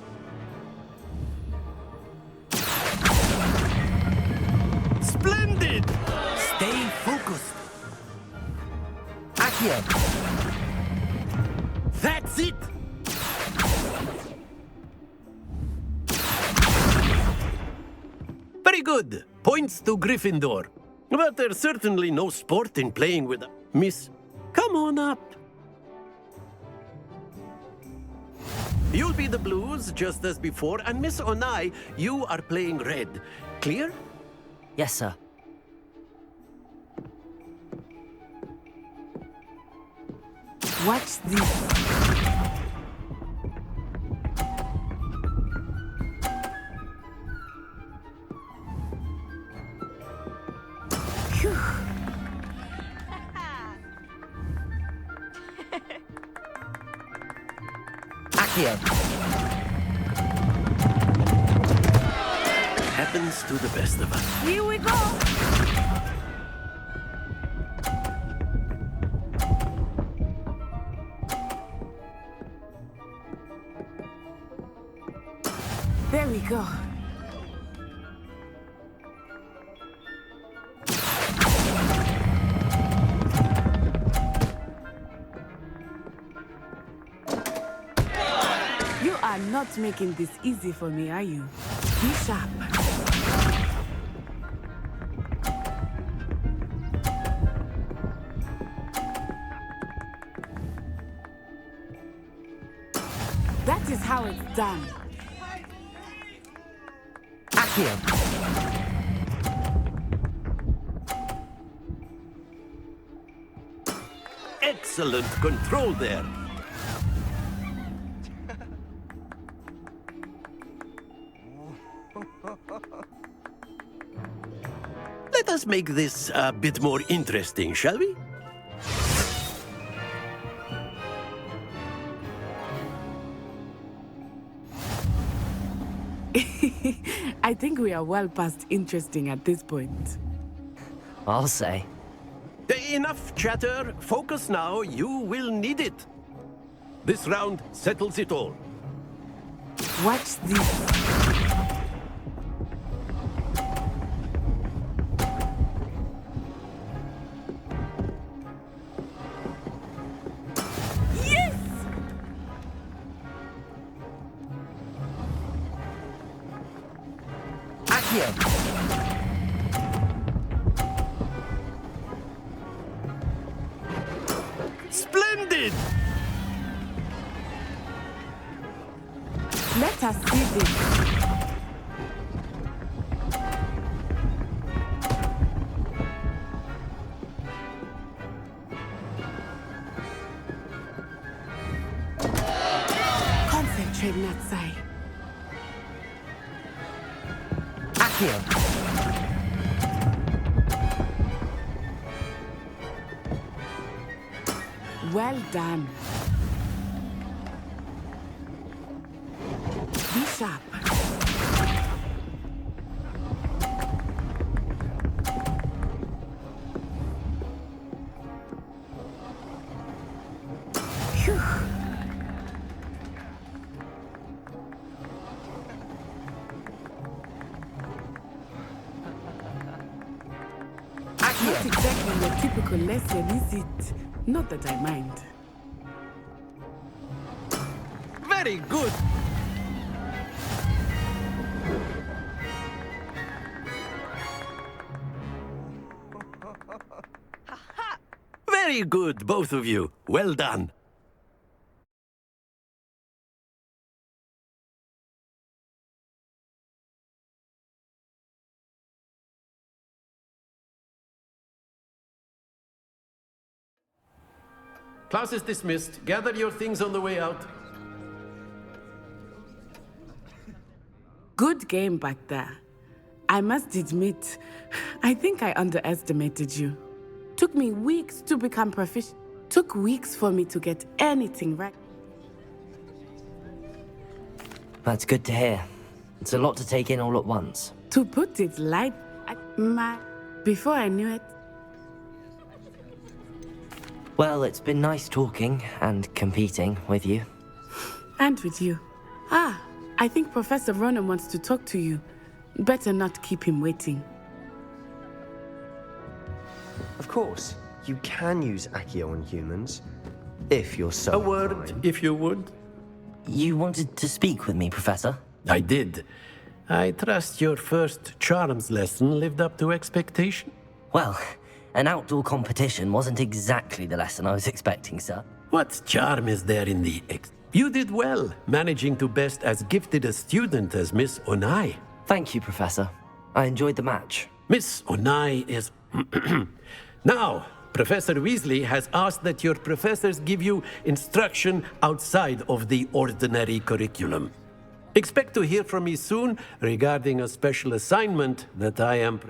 Splendid! Stay focused. Accio! That's it! Very good. Points to Gryffindor. But there's certainly no sport in playing with... Miss, come on up. You'll be the blues, just as before, and Miss Onai, you are playing red. Clear? Yes, sir. Watch this. Accio. Happens to the best of us. Here we go. There we go. You are not making this easy for me, are you? Be sharp. That is how it's done. Accio. Excellent control there. Let us make this a bit more interesting, shall we? I think we are well past interesting at this point. I'll say. Enough chatter. Focus now. You will need it. This round settles it all. Watch this. Splendid! Let us see this. Concentrate, Natsai. Accio. Well done. Be sharp. Phew. Not exactly your typical lesson, is it? Not that I mind. Very good. Very good, both of you. Well done. Class is dismissed. Gather your things on the way out. Good game back there. I must admit, I think I underestimated you. Took me weeks to become proficient. Took weeks for me to get anything right. That's good to hear. It's a lot to take in all at once. To put it light, before I knew it. Well, it's been nice talking and competing with you. And with you. Ah, I think Professor Ronan wants to talk to you. Better not keep him waiting. Of course, you can use Accio on humans, if you're so A word, inclined. if you would. You wanted to speak with me, Professor? I did. I trust your first charms lesson lived up to expectation? Well, an outdoor competition wasn't exactly the lesson I was expecting, sir. What charm is there in the You did well, managing to best as gifted a student as Miss Onai. Thank you, Professor. I enjoyed the match. Miss Onai is... Now, Professor Weasley has asked that your professors give you instruction outside of the ordinary curriculum. Expect to hear from me soon regarding a special assignment that I am...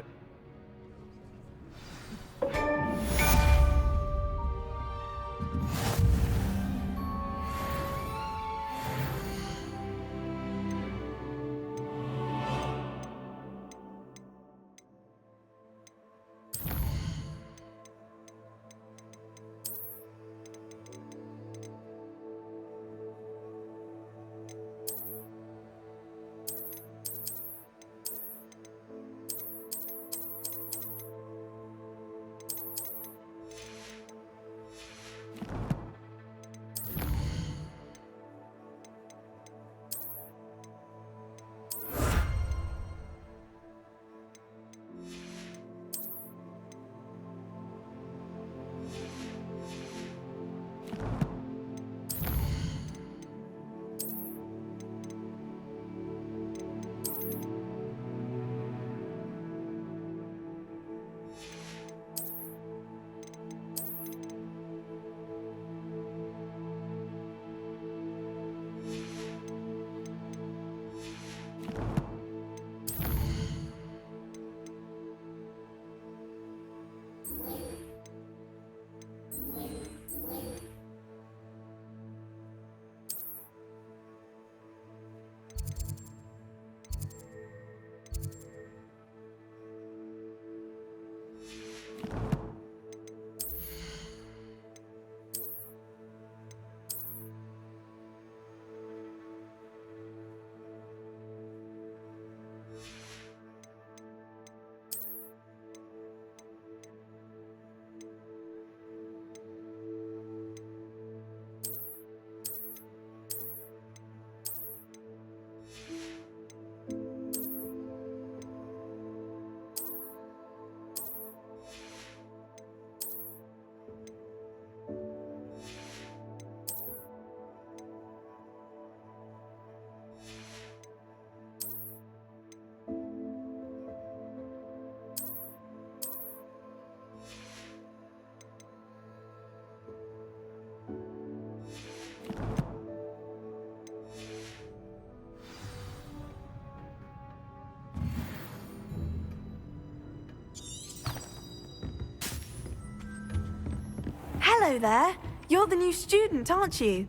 Hello there. You're the new student, aren't you?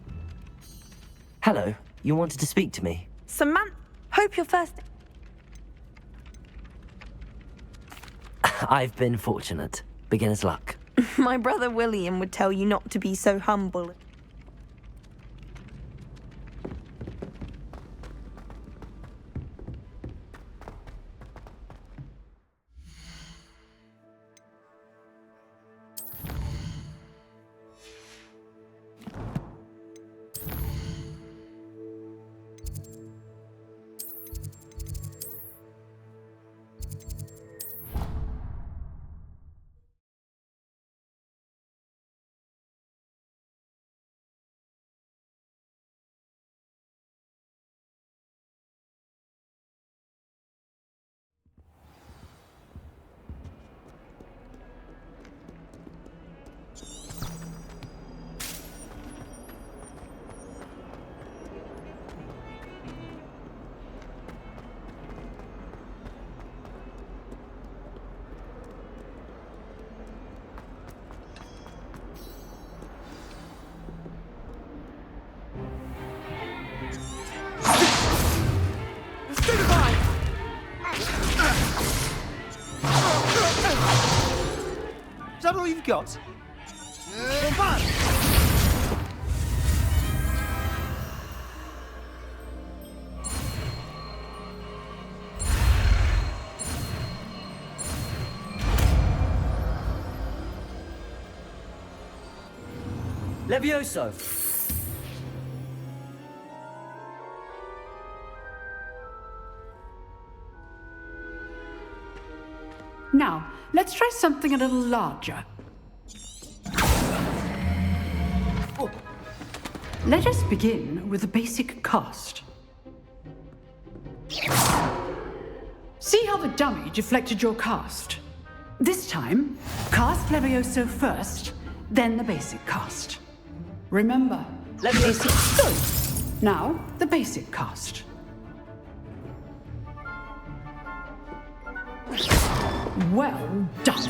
Hello, you wanted to speak to me? Hope you're first... I've been fortunate. Beginner's luck. My brother William would tell you not to be so humble. Is that all you've got? Come on! Levioso! let's try something a little larger. Let us begin with the basic cast. See how the dummy deflected your cast? This time, cast Levioso first, then the basic cast. Remember, Levioso. Good. Now, the basic cast. Well done.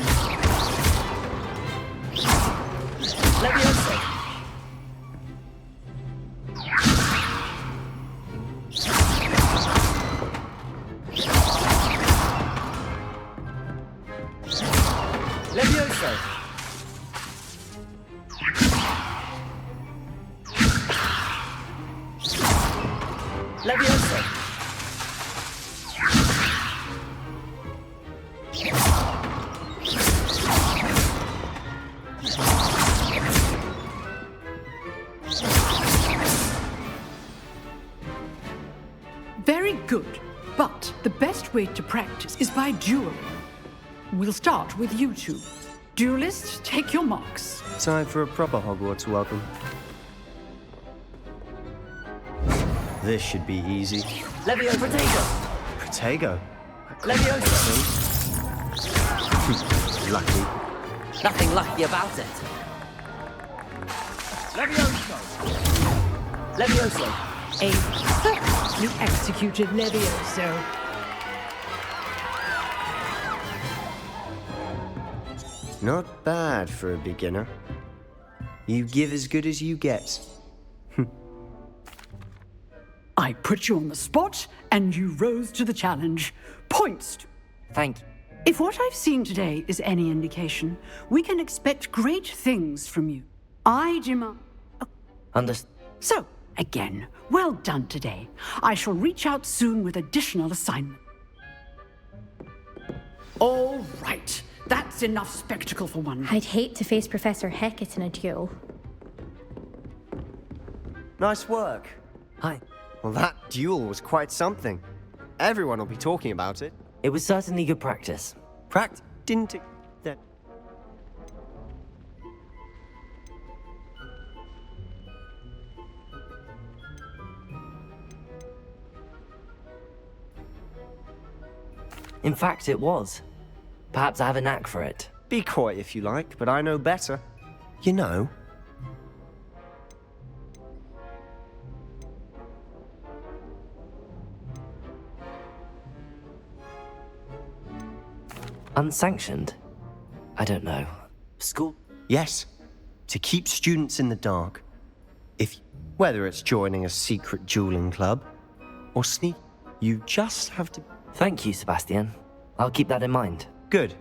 Levioso. Levioso. Levioso. Very good. But the best way to practice is by dueling. We'll start with you two. Duelists, take your marks. Time for a proper Hogwarts welcome. This should be easy. Levio Protego. Protego? Levioso. Lucky. Nothing lucky about it. Levioso. Levioso. A perfectly executed Levioso. Not bad for a beginner. You give as good as you get. I put you on the spot, and you rose to the challenge. Points. Thank you. If what I've seen today is any indication, we can expect great things from you. I demand... Understood. So, again, well done today. I shall reach out soon with additional assignments. All right. That's enough spectacle for one day. I'd hate to face Professor Hecat in a duel. Nice work. Hi. Well, that duel was quite something. Everyone will be talking about it. It was certainly good practice. Didn't it? Then. In fact, it was. Perhaps I have a knack for it. Be coy if you like, but I know better. You know. Unsanctioned? I don't know. School? Yes. To keep students in the dark. Whether it's joining a secret dueling club or sneak, you just have to... Thank you, Sebastian. I'll keep that in mind. Good.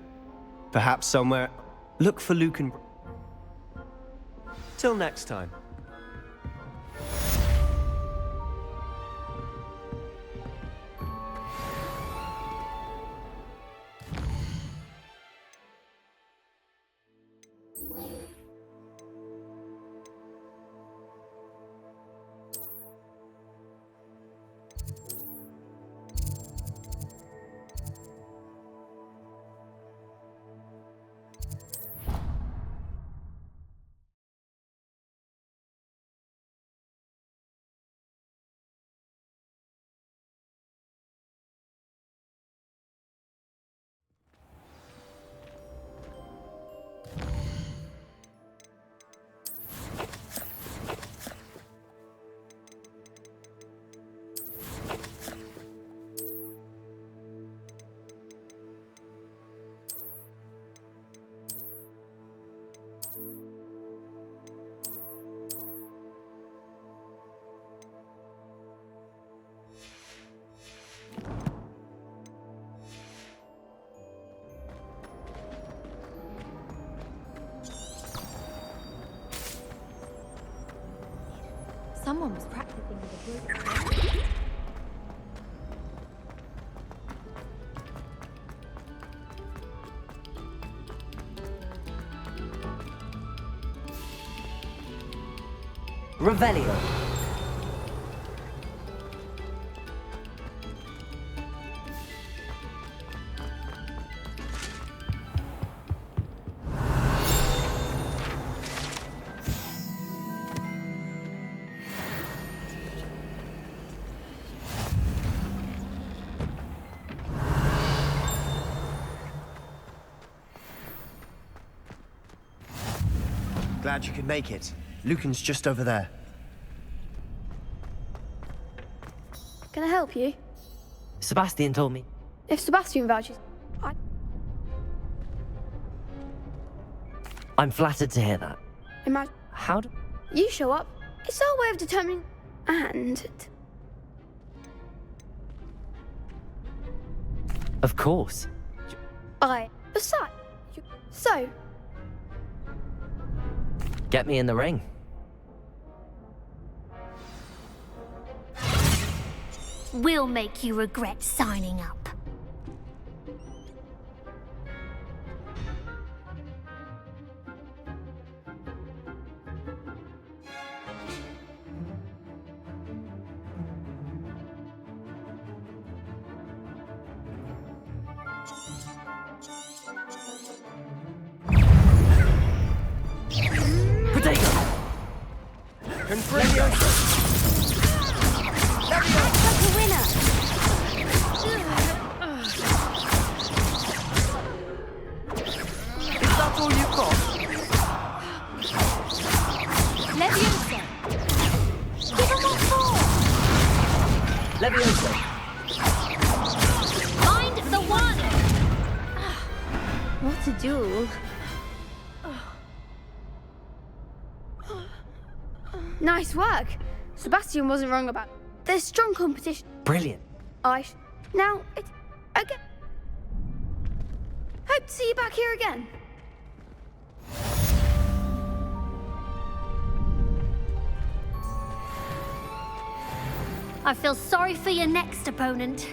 Perhaps somewhere... Look for Luke and... Till next time. Someone was practicing with a book. Revelio. Glad you could make it. Lucan's just over there. Can I help you? Sebastian told me. If Sebastian vouches, I'm flattered to hear that. imagine How do... you show up. It's our way of determining. And Of course. besides, so Get me in the ring. We'll make you regret signing up. Find the one! what a duel. Nice work. Sebastian wasn't wrong about. There's strong competition. Brilliant. Now it's again. Hope to see you back here again. I feel sorry for your next opponent.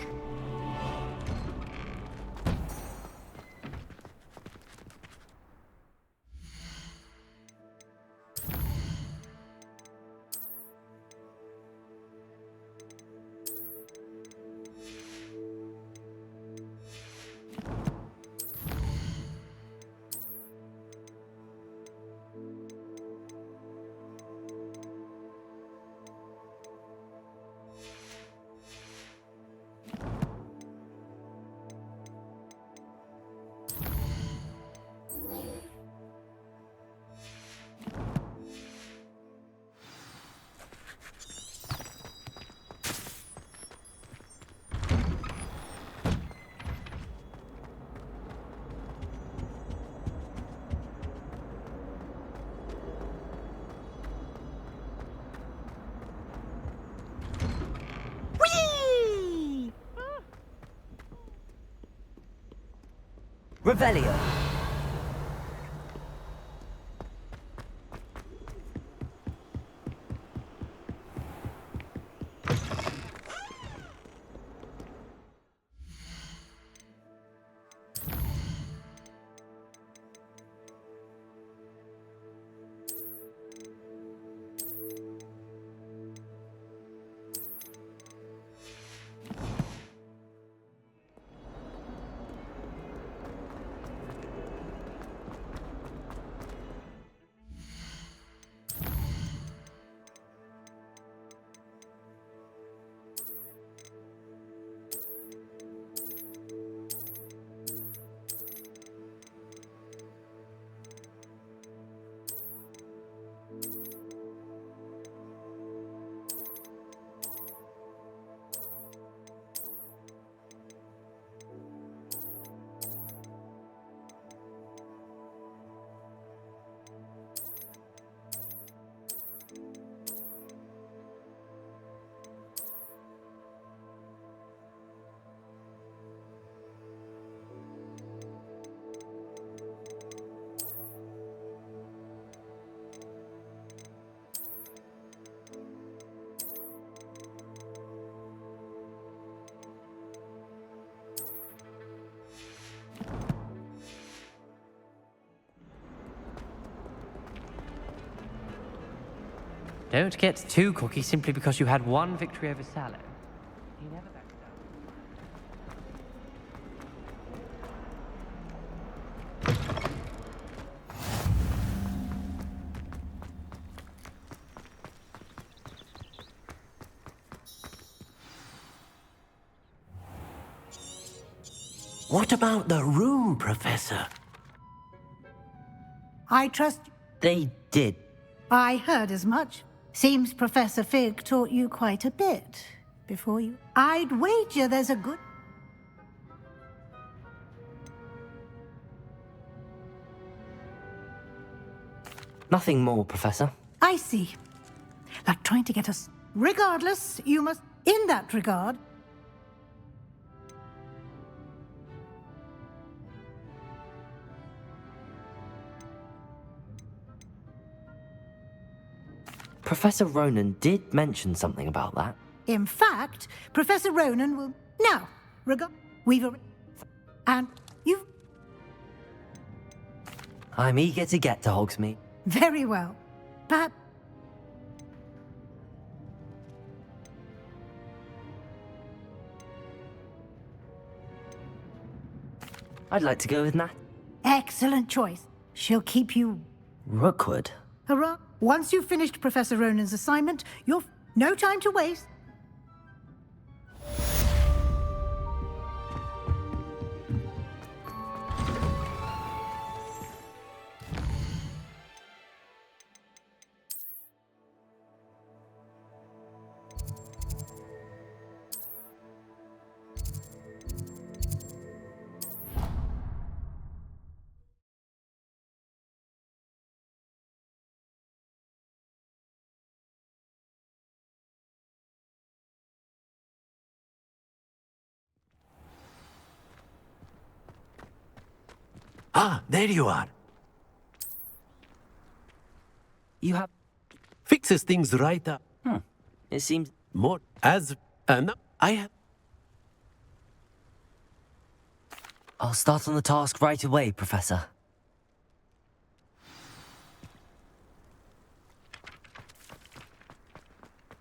Revelio. Don't get too cocky simply because you had one victory over Sallow. He never backs down. What about the room, Professor? I trust. They did. I heard as much. Seems Professor Fig taught you quite a bit before you... I'd wager there's a good... Nothing more, Professor. I see. Like trying to get us... Regardless, you must... In that regard... Professor Ronan did mention something about that. In fact, Professor Ronan will... Now, we've... And you've... I'm eager to get to Hogsmeade. Very well. But... I'd like to go with Nat. Excellent choice. She'll keep you... Rookwood? Hurrah. Once you've finished Professor Ronan's assignment, you'll... No time to waste. Ah, there you are. You have... Fixes things right up. It seems... More as... no, I have... I'll start on the task right away, Professor.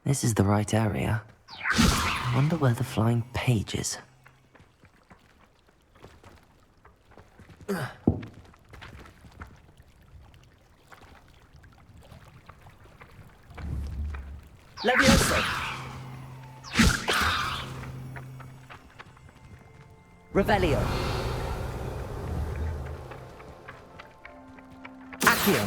This is the right area. I wonder where the flying page is. Levioso! Revelio! Accio!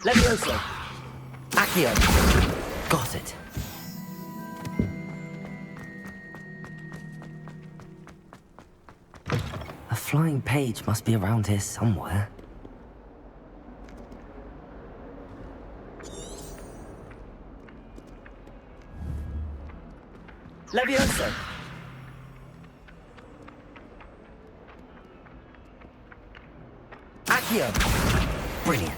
Levioso! Accio! Got it. A flying page must be around here somewhere. Levioso! Accio! Brilliant.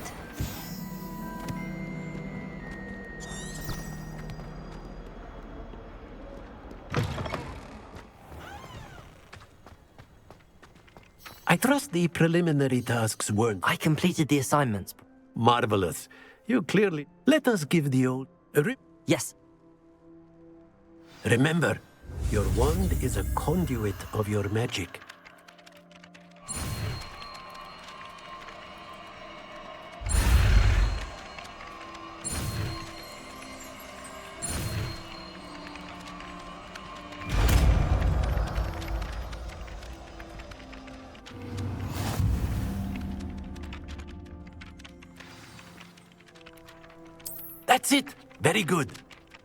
I trust the preliminary tasks weren't... I completed the assignments. Marvelous. You clearly... Let us give the old... Yes. Remember, your wand is a conduit of your magic. That's it! Very good.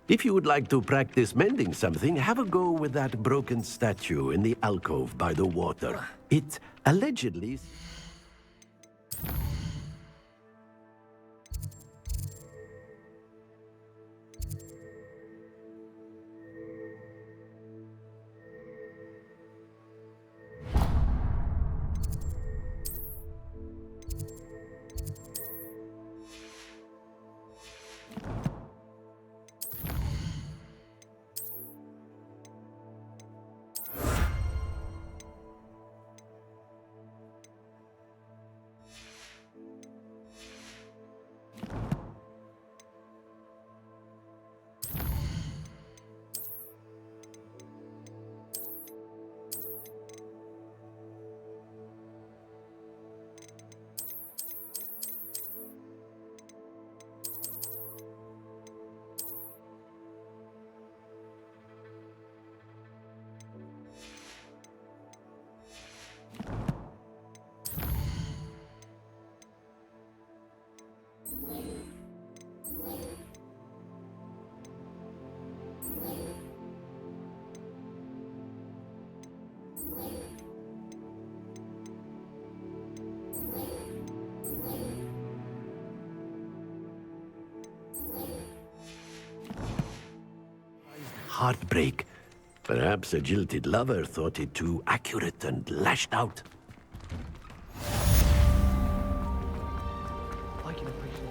If you would like to practice mending something, have a go with that broken statue in the alcove by the water. It allegedly... Heartbreak. Perhaps a jilted lover thought it too accurate and lashed out. I can appreciate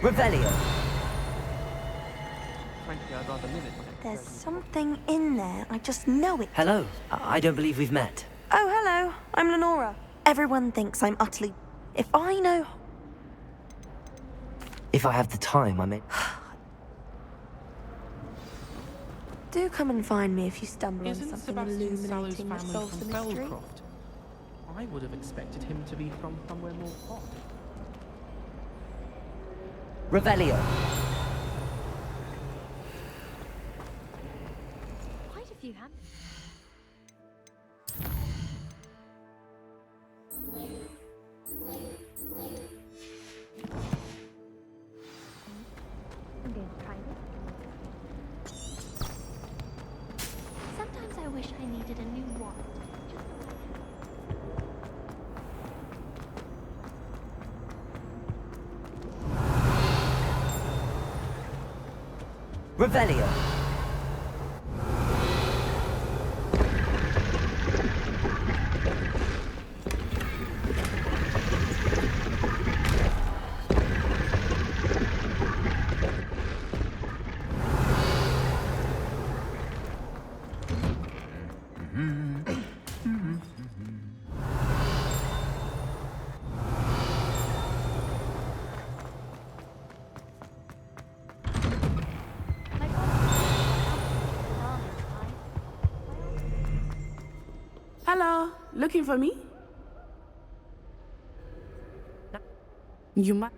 Revelio. Frankly, I'd rather live it. There's something in there. I just know it. Hello. I don't believe we've met. Oh, hello. I'm Lenora. Everyone thinks I'm utterly... If I know... If I have the time, I mean... Do come and find me if you stumble on Isn't something Sebastian Sallow's illuminating that family solves the from mystery. Belcroft? I would have expected him to be from somewhere more odd. Revelio. Quite a few have. I'm going to try this. Sometimes I wish I needed a new wand. Revelio. Hello, looking for me? You might.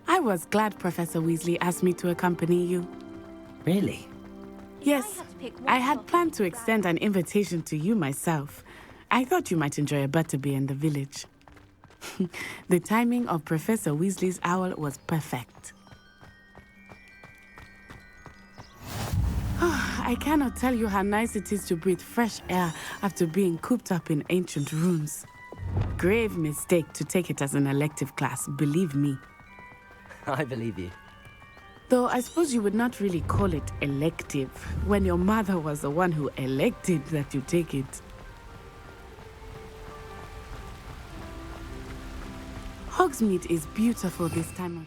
I was glad Professor Weasley asked me to accompany you. Really? Yes, I had planned to extend an invitation to you myself. I thought you might enjoy a butterbeer in the village. The timing of Professor Weasley's owl was perfect. I cannot tell you how nice it is to breathe fresh air after being cooped up in ancient rooms. Grave mistake to take it as an elective class, believe me. I believe you. Though I suppose you would not really call it elective when your mother was the one who elected that you take it. Hogsmeade is beautiful this time of...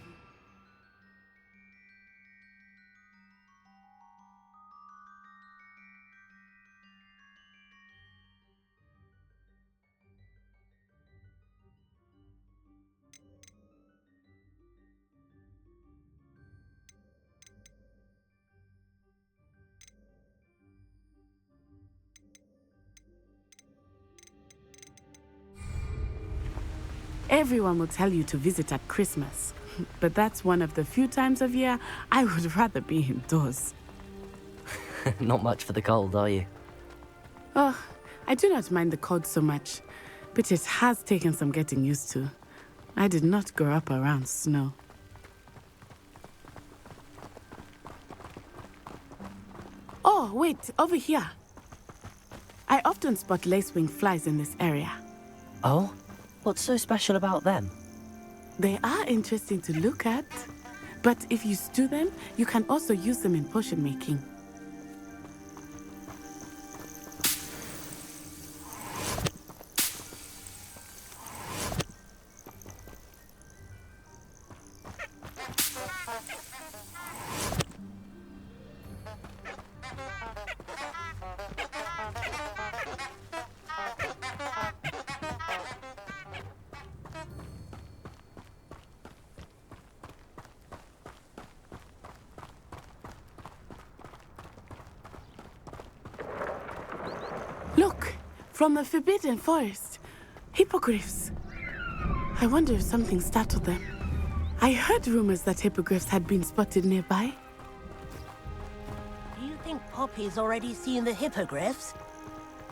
Everyone will tell you to visit at Christmas, but that's one of the few times of year I would rather be indoors. Not much for the cold, are you? Oh, I do not mind the cold so much, but it has taken some getting used to. I did not grow up around snow. Oh, wait, over here. I often spot lacewing flies in this area. Oh? What's so special about them? They are interesting to look at, but if you stew them, you can also use them in potion making. Look, from the Forbidden Forest. Hippogriffs. I wonder if something startled them. I heard rumors that hippogriffs had been spotted nearby. Do you think Poppy's already seen the hippogriffs?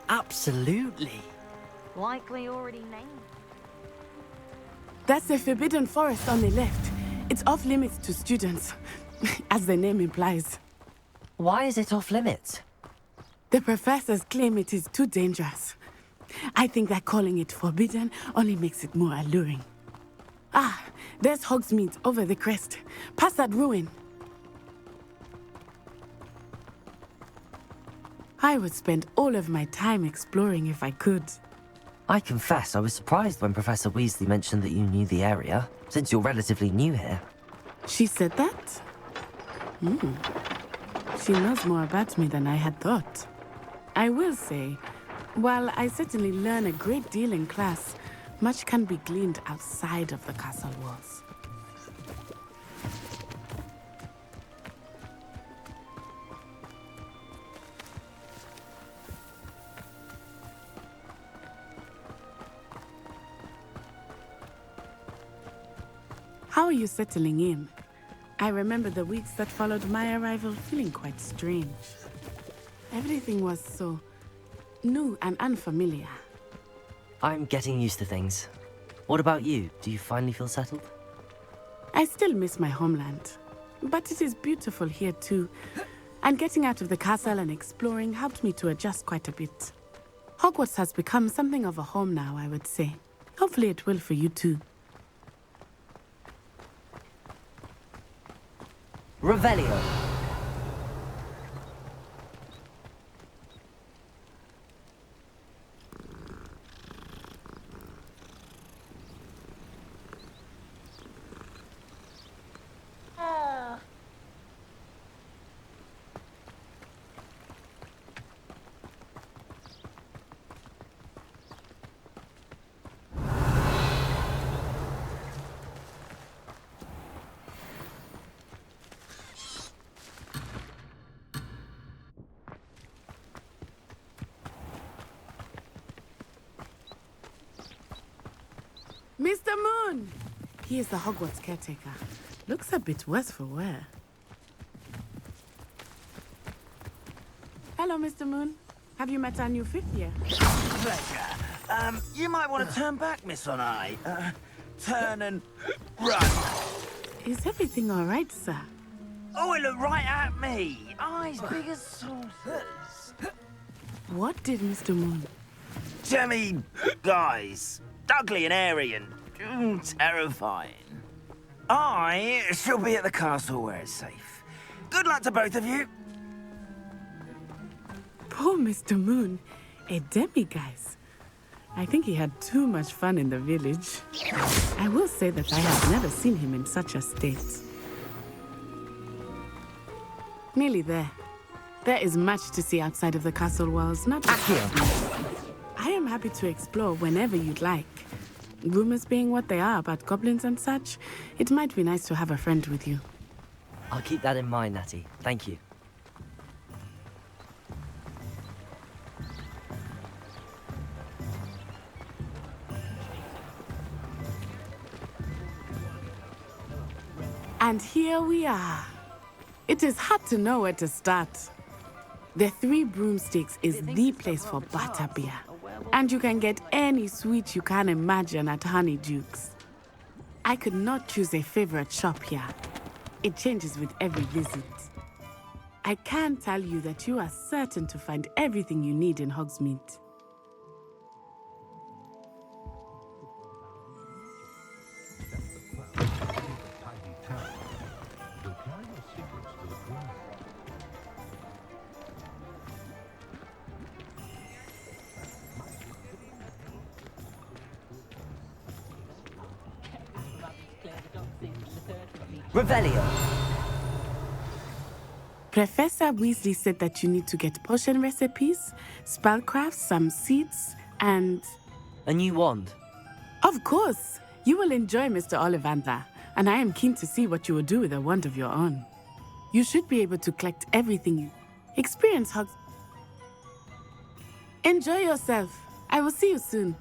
Absolutely. Likely already named. That's the Forbidden Forest on the left. It's off limits to students, as the name implies. Why is it off limits? The professors claim it is too dangerous. I think that calling it forbidden only makes it more alluring. Ah, there's Hogsmeade over the crest, past that ruin. I would spend all of my time exploring if I could. I confess I was surprised when Professor Weasley mentioned that you knew the area, since you're relatively new here. She said that? She knows more about me than I had thought. I will say, while I certainly learn a great deal in class, much can be gleaned outside of the castle walls. How are you settling in? I remember the weeks that followed my arrival feeling quite strange. Everything was so new and unfamiliar. I'm getting used to things. What about you? Do you finally feel settled? I still miss my homeland, but it is beautiful here too. And getting out of the castle and exploring helped me to adjust quite a bit. Hogwarts has become something of a home now, I would say. Hopefully it will for you too. Revelio. Mr. Moon! He is the Hogwarts caretaker. Looks a bit worse for wear. Hello, Mr. Moon. Have you met our new fifth year? Pleasure. You might want to turn back, Miss Onai. Turn and run. Is everything all right, sir? Oh, it looked right at me. Eyes big as saucers. What did Mr. Moon? Jemmy, guys. Ugly and airy and terrifying. I shall be at the castle where it's safe. Good luck to both of you. Poor Mr. Moon. A demiguise. I think he had too much fun in the village. I will say that I have never seen him in such a state. Nearly there. There is much to see outside of the castle walls, not just here. I am happy to explore whenever you'd like. Rumors being what they are about goblins and such, it might be nice to have a friend with you. I'll keep that in mind, Natty. Thank you. And here we are. It is hard to know where to start. The Three Broomsticks is the place for butterbeer. And you can get any sweet you can imagine at Honeyduke's. I could not choose a favorite shop here. It changes with every visit. I can tell you that you are certain to find everything you need in Hogsmeade. Revelio. Professor Weasley said that you need to get potion recipes, spellcrafts, some seeds, and... A new wand. Of course! You will enjoy Mr. Ollivander, and I am keen to see what you will do with a wand of your own. You should be able to collect everything you... Experience Hogs... Enjoy yourself. I will see you soon.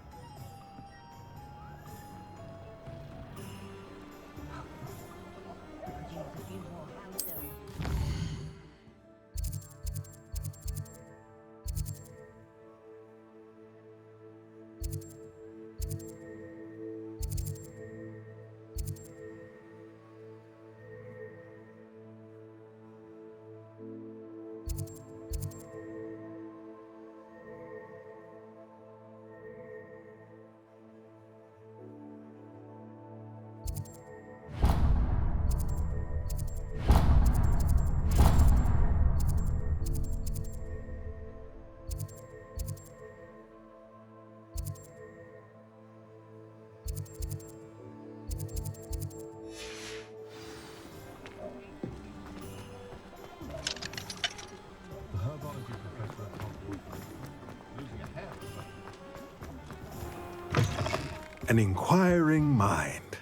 An inquiring mind.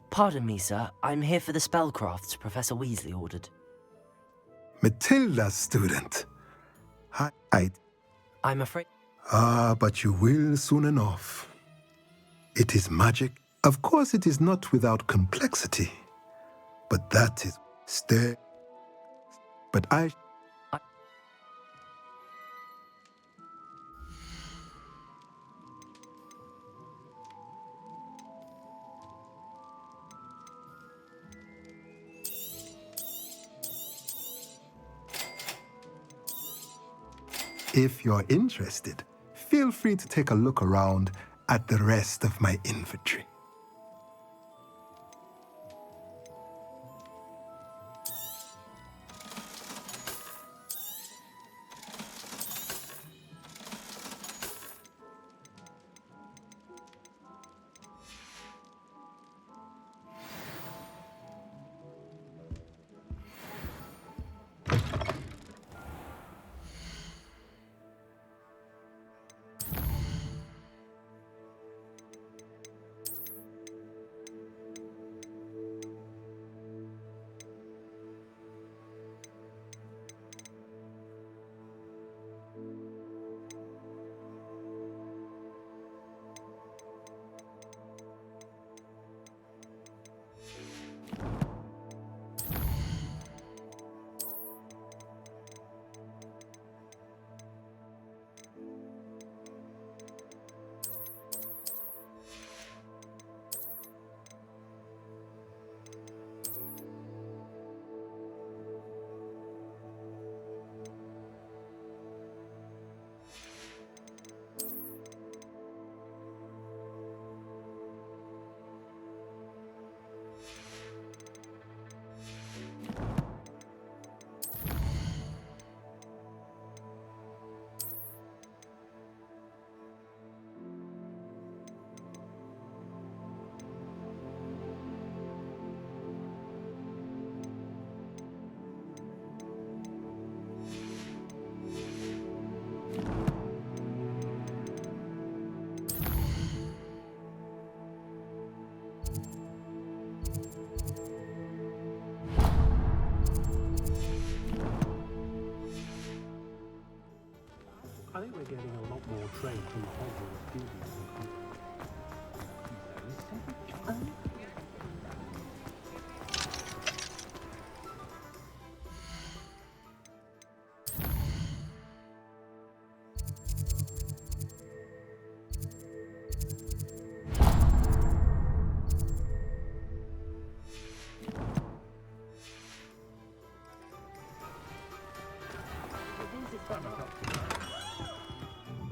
Pardon me, sir. I'm here for the spellcrafts Professor Weasley ordered. Matilda's student. I'm afraid... But you will soon enough. It is magic. Of course, it is not without complexity. But that is... But I... If you're interested, feel free to take a look around at the rest of my inventory.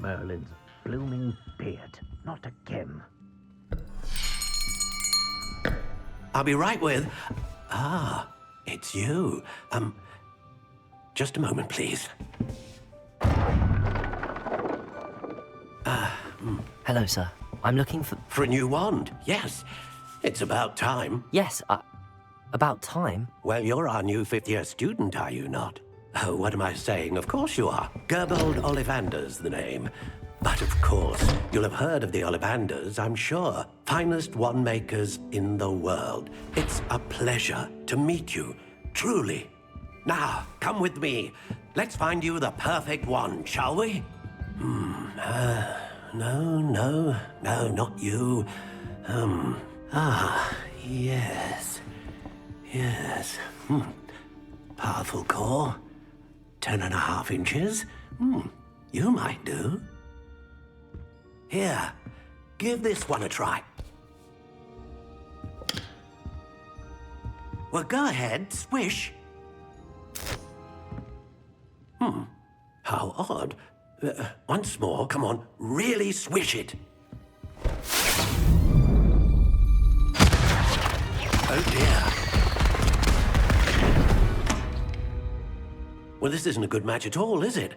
Merlin's blooming beard. Not again. I'll be right with... Ah, it's you. Just a moment, please. Hello, sir. I'm looking for... For a new wand, yes. It's about time. Yes, about time? Well, you're our new fifth-year student, are you not? Oh, what am I saying? Of course you are. Gerbold Ollivander's the name. But of course, you'll have heard of the Ollivanders, I'm sure. Finest wand makers in the world. It's a pleasure to meet you, truly. Now, come with me. Let's find you the perfect wand, shall we? No, not you. Yes. Powerful core. 10.5 inches. You might do. Here, give this one a try. Well, go ahead, swish. How odd. Once more, come on, really swish it. Oh dear. Well, this isn't a good match at all, is it?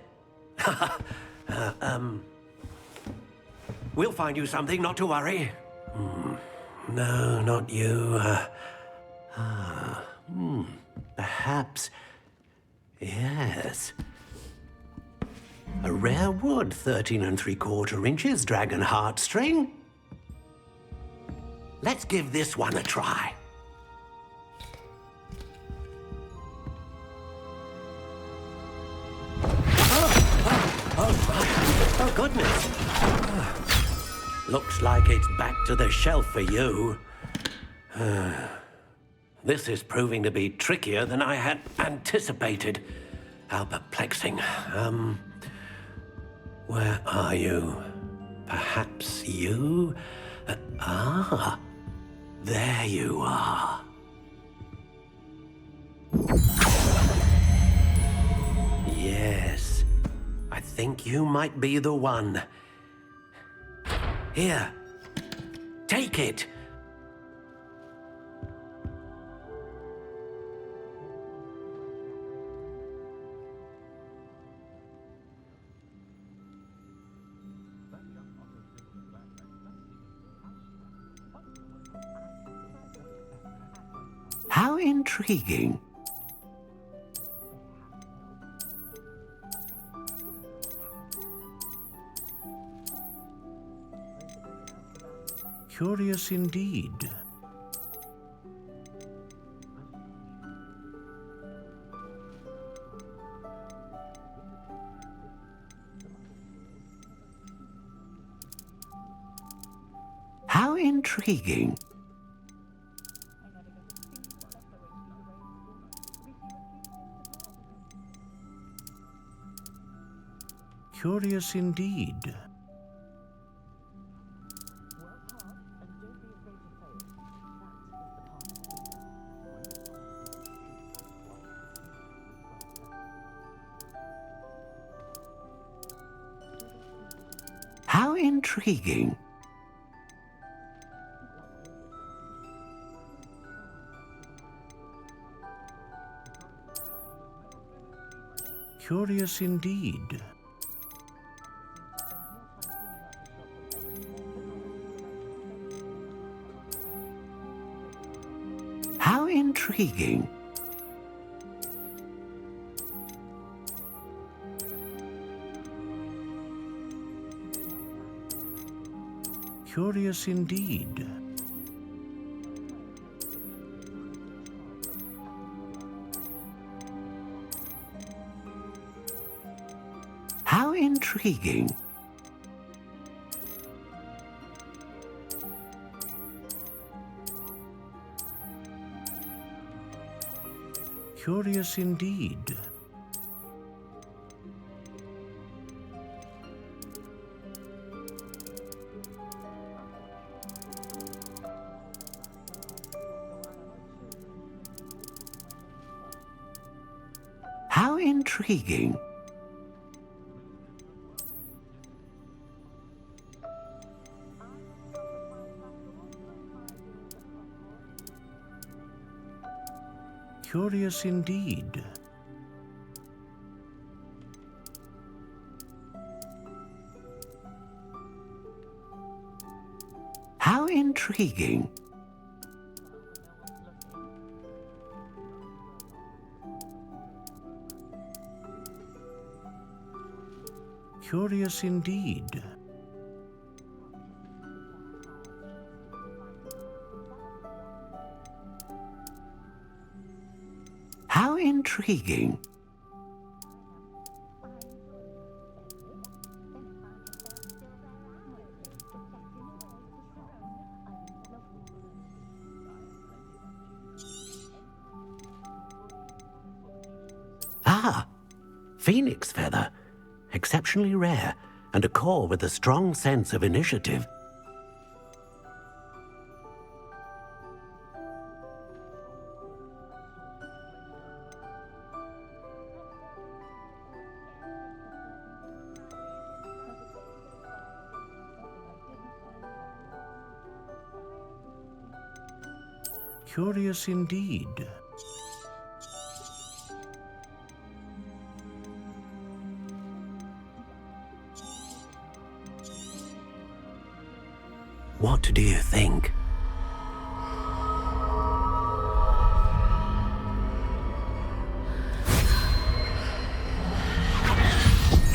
We'll find you something, not to worry. No, not you. Perhaps... Yes. A rare wood, 13 3/4 inches, dragon heartstring. Let's give this one a try. Oh, goodness. Looks like it's back to the shelf for you. This is proving to be trickier than I had anticipated. How perplexing. Where are you? Perhaps you? There you are. Yes, I think you might be the one. Here, take it. How intriguing. Curious indeed. How intriguing. Curious indeed. How intriguing. Curious indeed. How intriguing. Curious indeed. How intriguing. Curious indeed. How intriguing. Curious indeed. How intriguing. Curious indeed. How intriguing. Ah, phoenix feather. Exceptionally rare, and a core with a strong sense of initiative. Curious indeed. What do you think?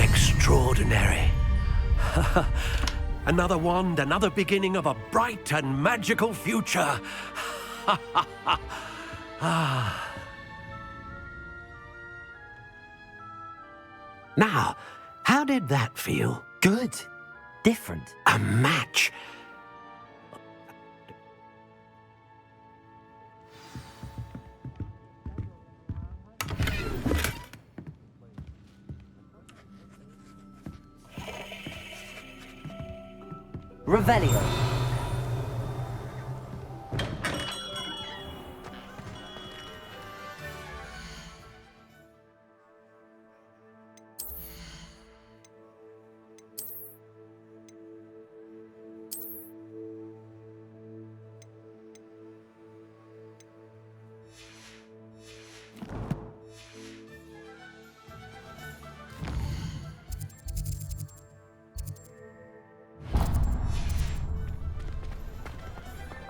Extraordinary. Another wand, another beginning of a bright and magical future. Now, how did that feel? Good. Different. A match. Revelio.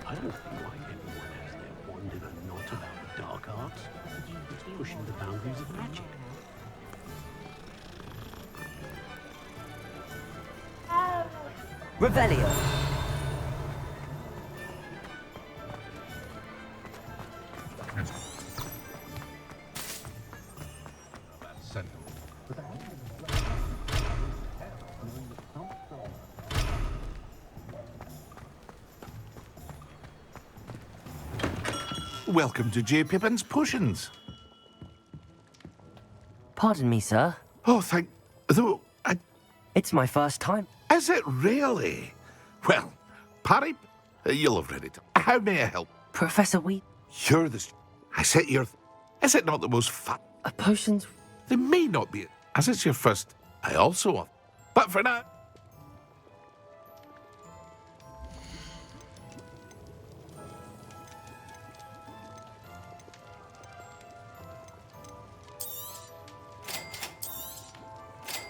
I don't see why everyone has their wand in a knot about the dark arts. It's pushing the boundaries of magic. Revelio. Welcome to J. Pippin's Potions. Pardon me, sir. Oh, though, It's my first time. Is it really? Well, Parry, you'll have read it. How may I help? Professor Wheat. You're the... I said you're... Is it not the most fun? Potions? They may not be, as it's your first. I also have. But for now...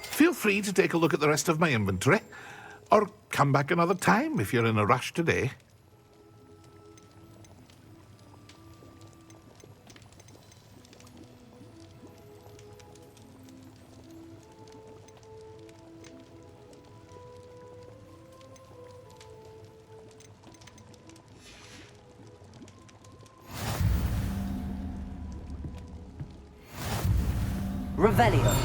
Feel free to take a look at the rest of my inventory, or come back another time if you're in a rush today. Revelio.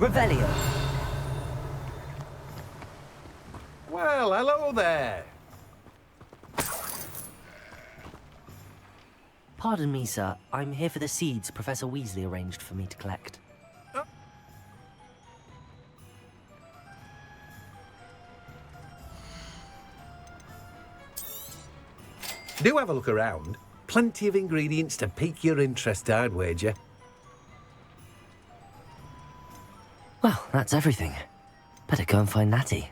Revelio. Well, hello there. Pardon me, sir. I'm here for the seeds Professor Weasley arranged for me to collect. Do have a look around. Plenty of ingredients to pique your interest, I'd wager. Well, that's everything. Better go and find Natty.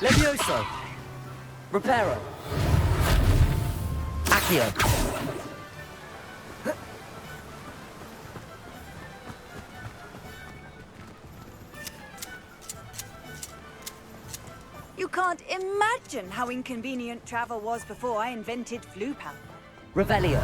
Levioso. Reparo. Accio. You can't imagine how inconvenient travel was before I invented flu powder. Revelio.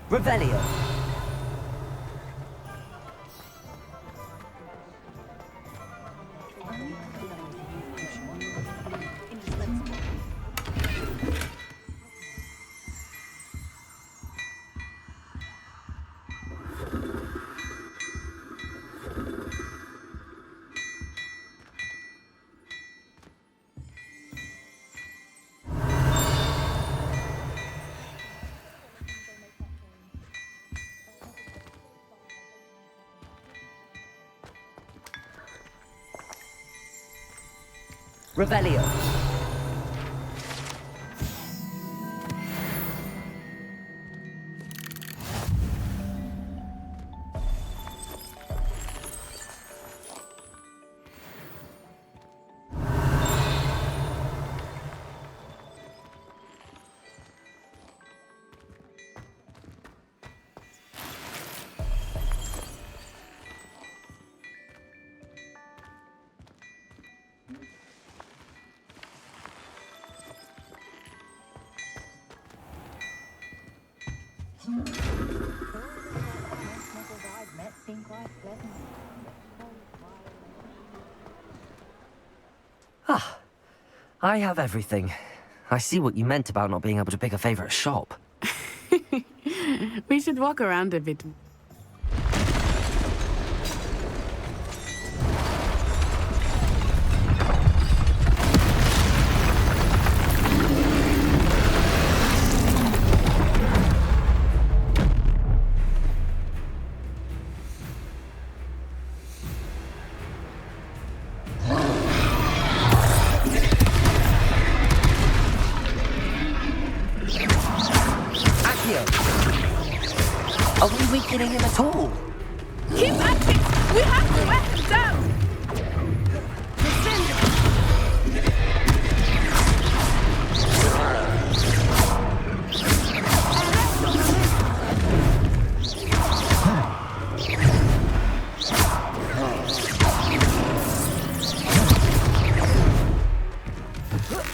Revelio. Revelio. Ah, I have everything. I see what you meant about not being able to pick a favorite shop. We should walk around a bit. Are we weakening him at all? Keep at it! We have to wear him down!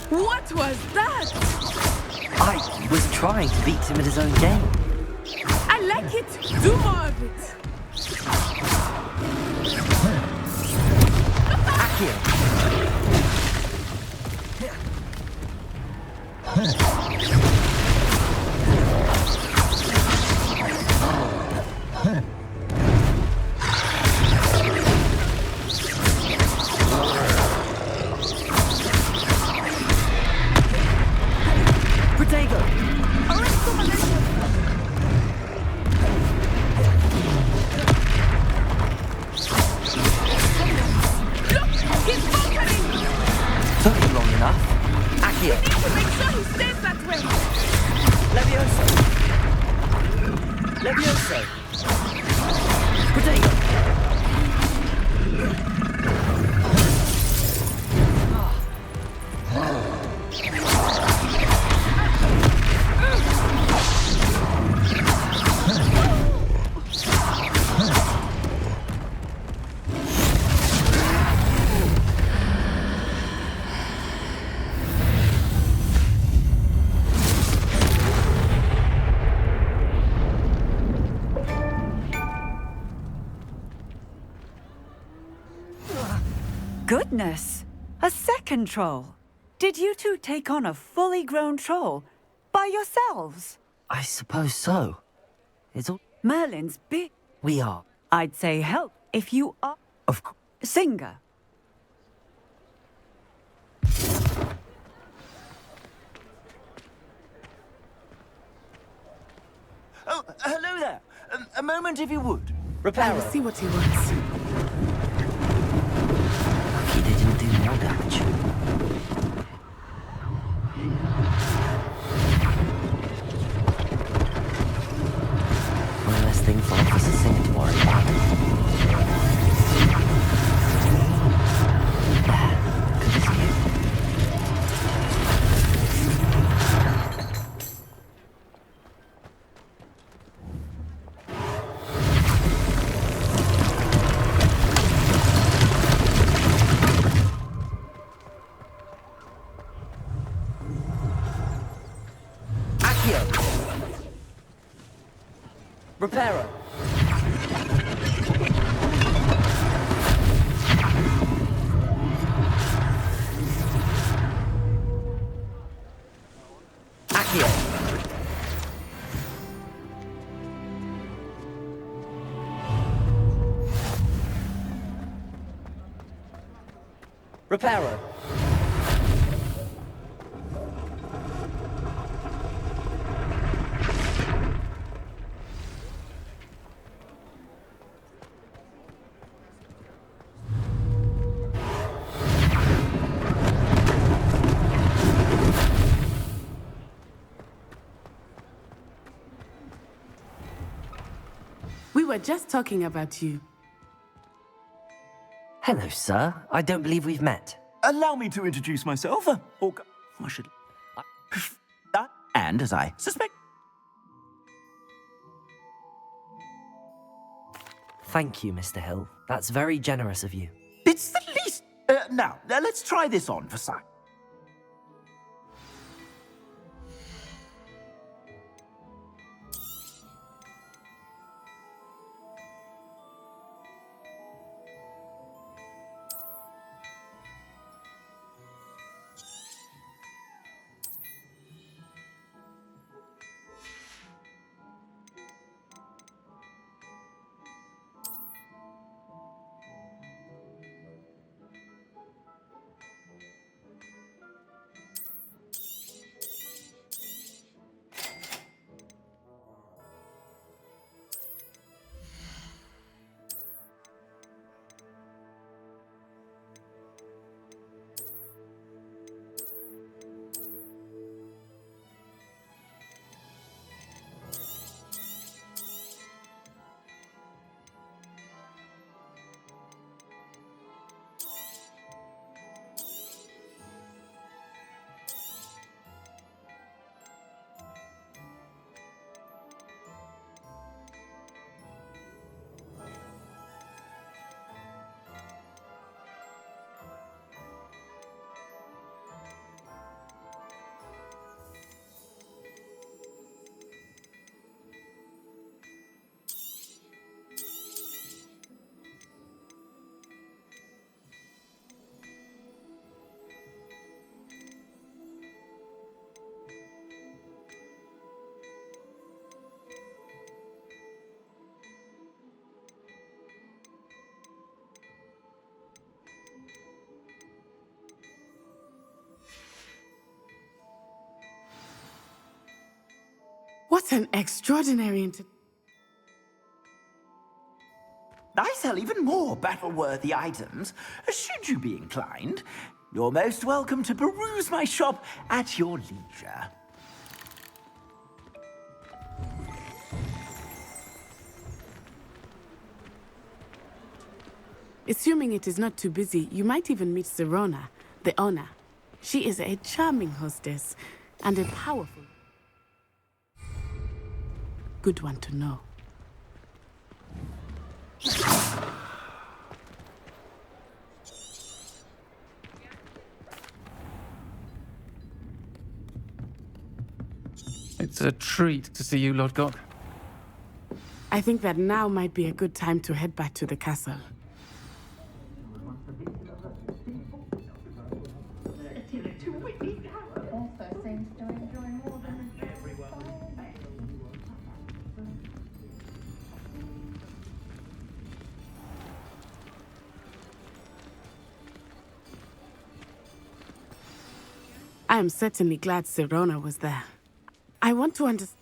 What was that? I was trying to beat him at his own game. I like it. Do more of it. Goodness! A second troll! Did you two take on a fully grown troll by yourselves? I suppose so. It's all... Merlin's big. We are. I'd say help if you are... Of course. Singer. Oh, hello there. A moment if you would. I will see what he wants. Lucky they didn't do more damage. One less thing for Officer Singer to worry about. Good as you. Reparo. Accio. Reparo. We were just talking about you. Hello, sir. I don't believe we've met. Allow me to introduce myself. Or I should... And as I suspect... Thank you, Mr. Hill. That's very generous of you. It's the least... now, let's try this on for sight. What an extraordinary I sell even more battle-worthy items. Should you be inclined, you're most welcome to peruse my shop at your leisure. Assuming it is not too busy, you might even meet Serona, the owner. She is a charming hostess and a powerful... good one to know. It's a treat to see you, Lord Gok. I think that now might be a good time to head back to the castle. I am certainly glad Sirona was there. I want to understand.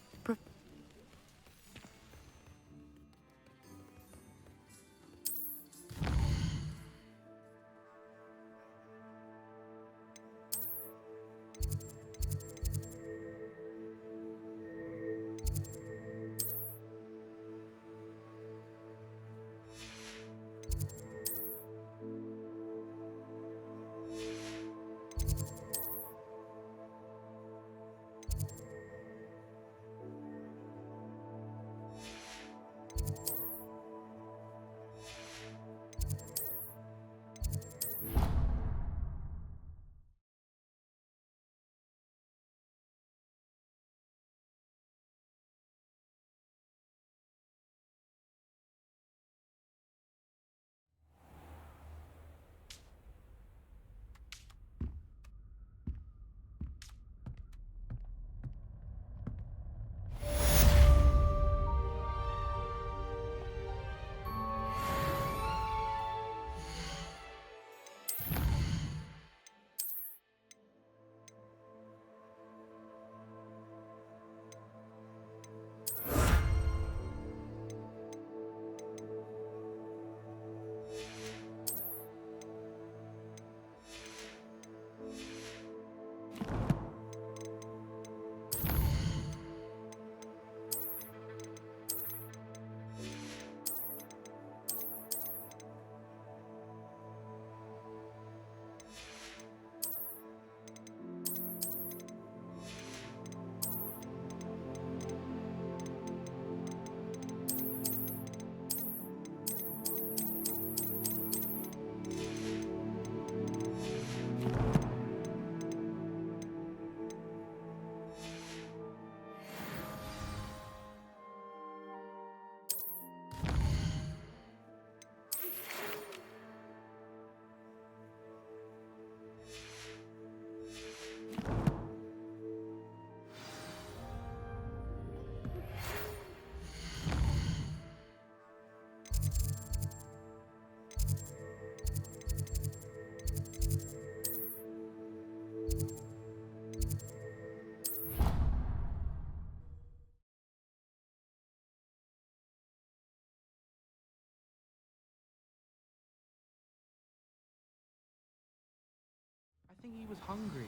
I think he was hungry.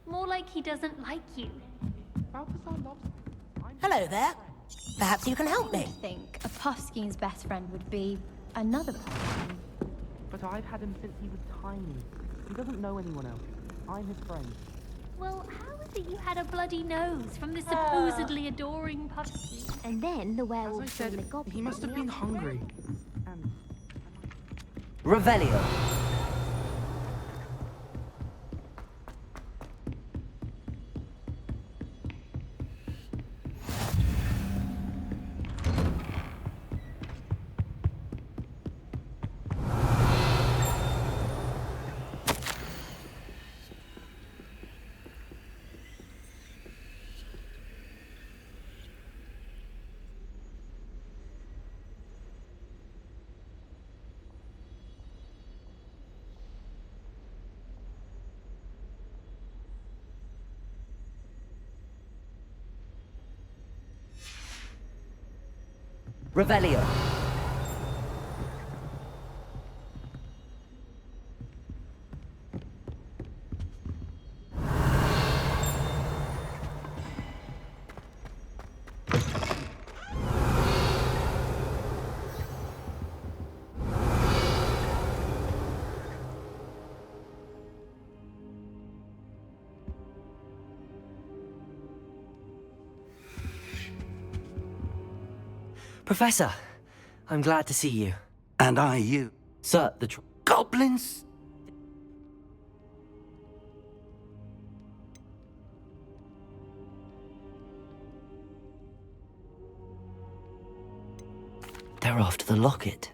More like he doesn't like you. Balthazar loves me. Hello there. Perhaps you can help me. I think a Puffskein's best friend would be another Puffskein. But I've had him since he was tiny. He doesn't know anyone else. I'm his friend. Well, how is it you had a bloody nose from this supposedly adoring Puffskein? And then the As werewolf I said, and the goblin. he must have been hungry. Revelio. Revelio. Professor, I'm glad to see you. And I you. Sir, Goblins? They're after the locket.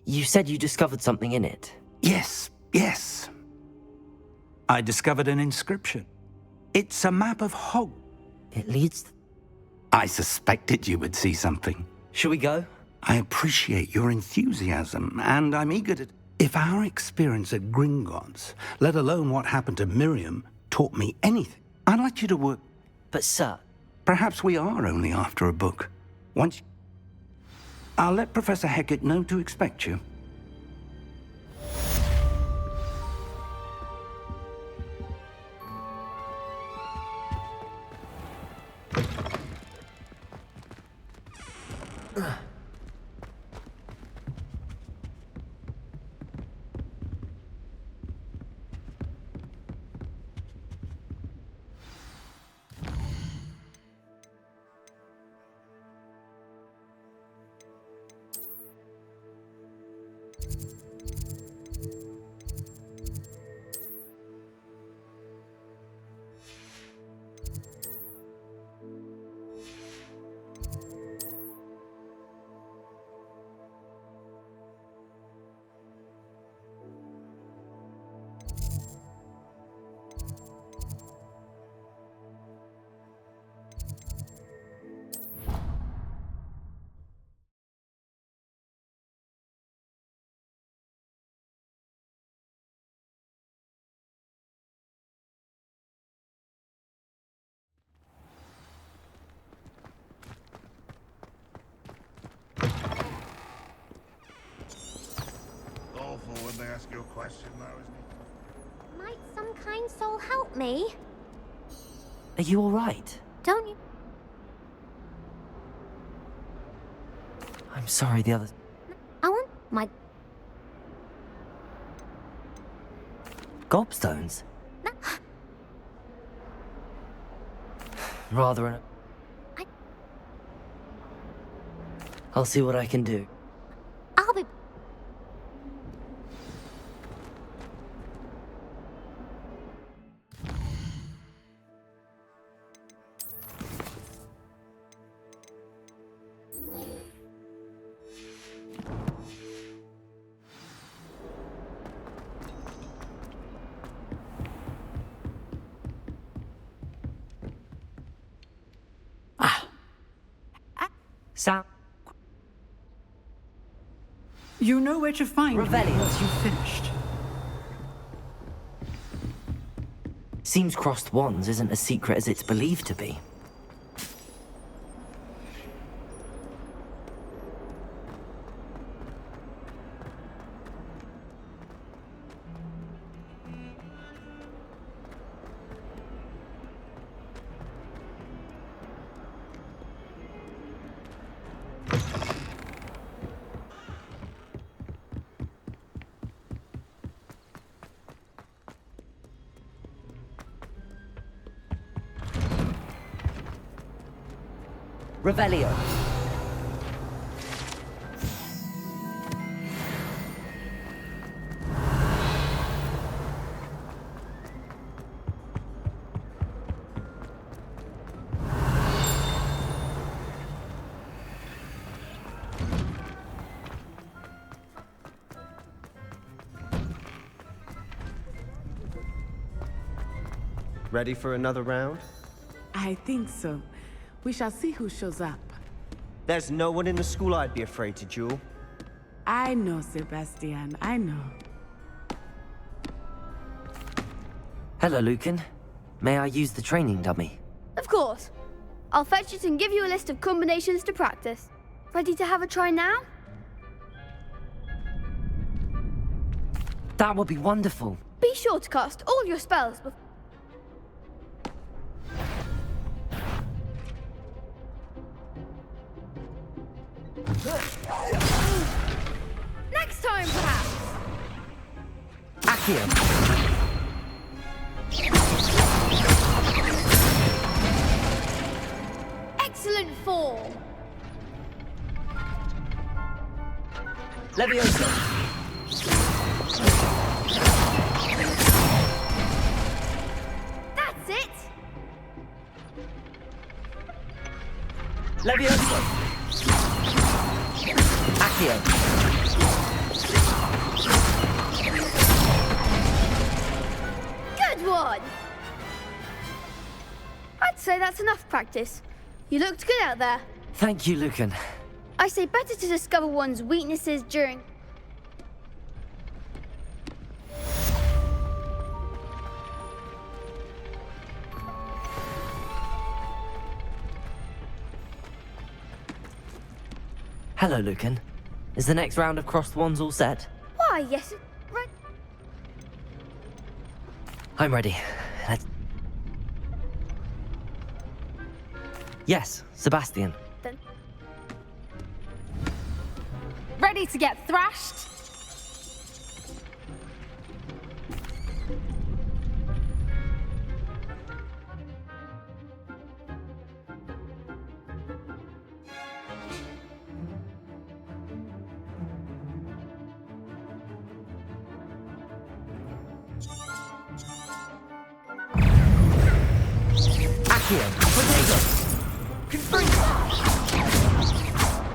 You said you discovered something in it. Yes, yes. I discovered an inscription. It's a map of Hogwarts. It leads... I suspected you would see something. Shall we go? I appreciate your enthusiasm, and I'm eager to... If our experience at Gringotts, let alone what happened to Miriam, taught taught me anything. I'd like you to work. But, sir... Perhaps we are only after a book. Once... I'll let Professor Hecat know to expect you. When they ask you a question, though, isn't it? Might some kind soul help me? Are you all right? Don't you? I'm sorry, the others... I want my... Gobstones? Rather an... I'll see what I can do. I'll be... Sam? You know where to find me Revelio. once you've finished. Seems crossed wands isn't as secret as it's believed to be. Revelio. Ready for another round? I think so. We shall see who shows up. There's no one in the school I'd be afraid to duel. I know, Sebastian. I know. Hello, Lucan. May I use the training dummy? Of course. I'll fetch it and give you a list of combinations to practice. Ready to have a try now? That would be wonderful. Be sure to cast all your spells before... Next time, perhaps! Accio. Excellent form! Leviosa. That's it! Leviosa. Accio. Good one! I'd say that's enough practice. You looked good out there. Thank you, Lucan. I say better to discover one's weaknesses during... Hello, Lucan. Is the next round of crossed wands all set? Why, yes. Right. I'm ready. Let's... Yes, Sebastian. Then. Ready to get thrashed?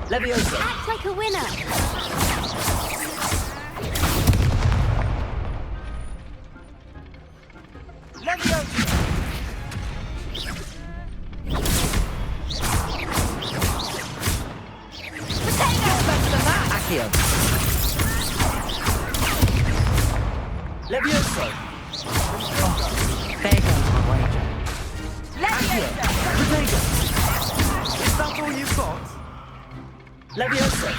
Leviosa! Act like a winner! Accio! Leviosa! Oh, there goes my wager. Accio! Potato! Is that all you've got? Leviosa!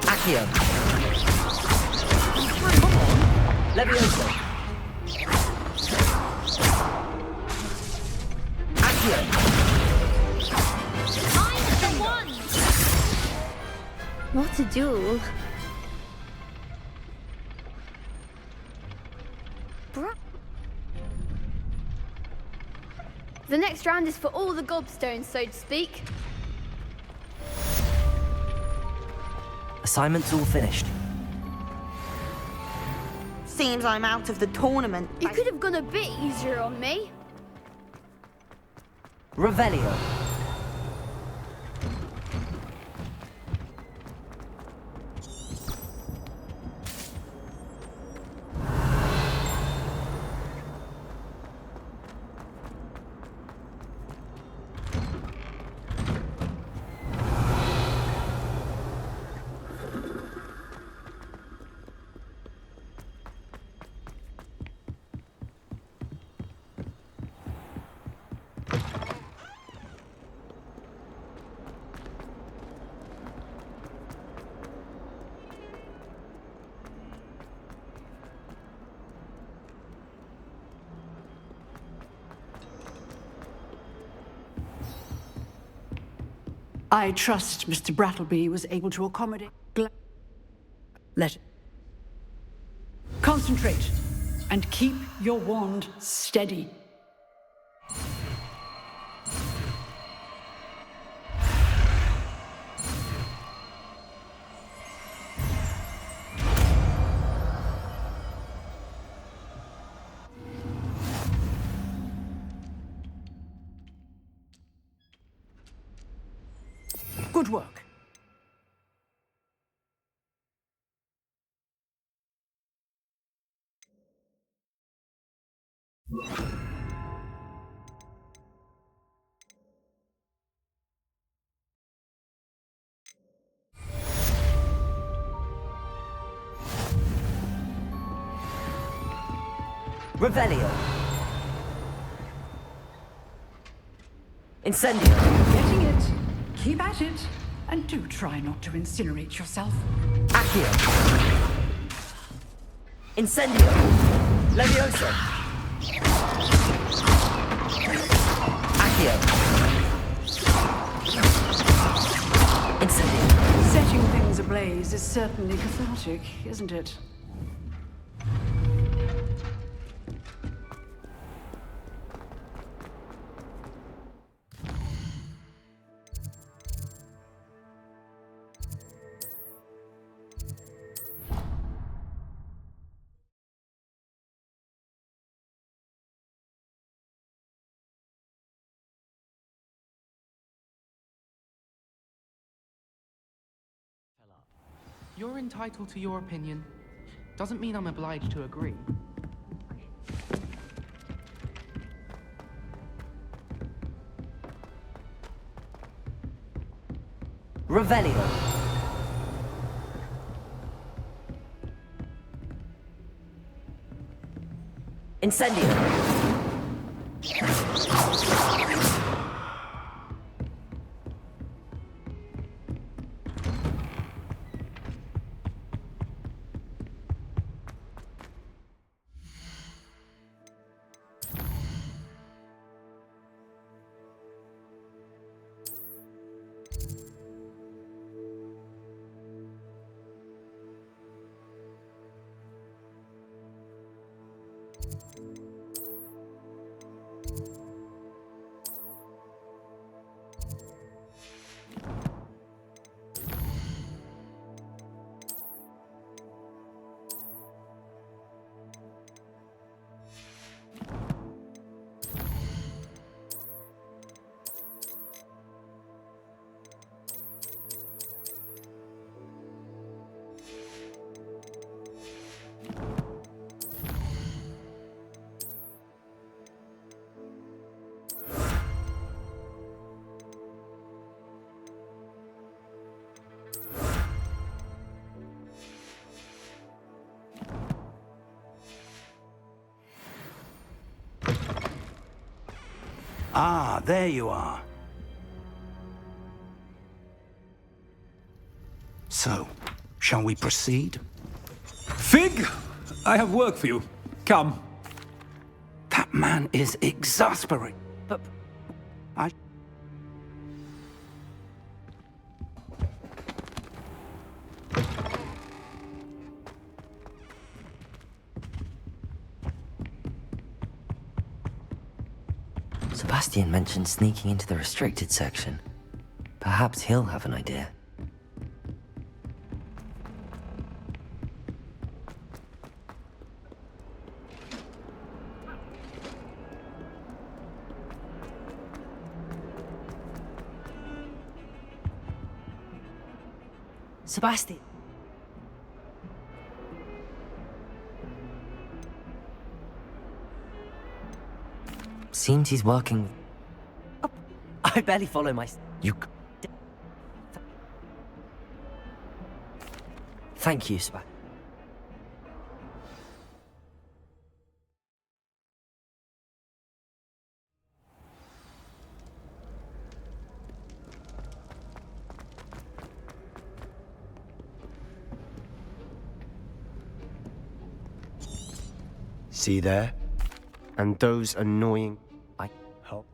Accio! Come on! Leviosa! Accio! I'm the one! What a duel. The next round is for all the gobstones, so to speak. Assignment's all finished. Seems I'm out of the tournament. You could have gone a bit easier on me. Revelio. I trust Mr. Brattleby was able to accommodate... Let it... Concentrate, and keep your wand steady. Good work. Revelio. Incendio. Getting it. Keep at it. And do try not to incinerate yourself. Accio. Incendio. Leviosa. Accio. Incendio. Setting things ablaze is certainly cathartic, isn't it? You're entitled to your opinion. Doesn't mean I'm obliged to agree. Revelio. Incendio. Ah, there you are. So, shall we proceed? Fig, I have work for you. Come. That man is exasperating. But I... Sebastian mentioned sneaking into the restricted section. Perhaps he'll have an idea. Sebastian! Seems he's working... Oh, I barely follow my... You... Thank you, Sebastian. See there? And those annoying... I help.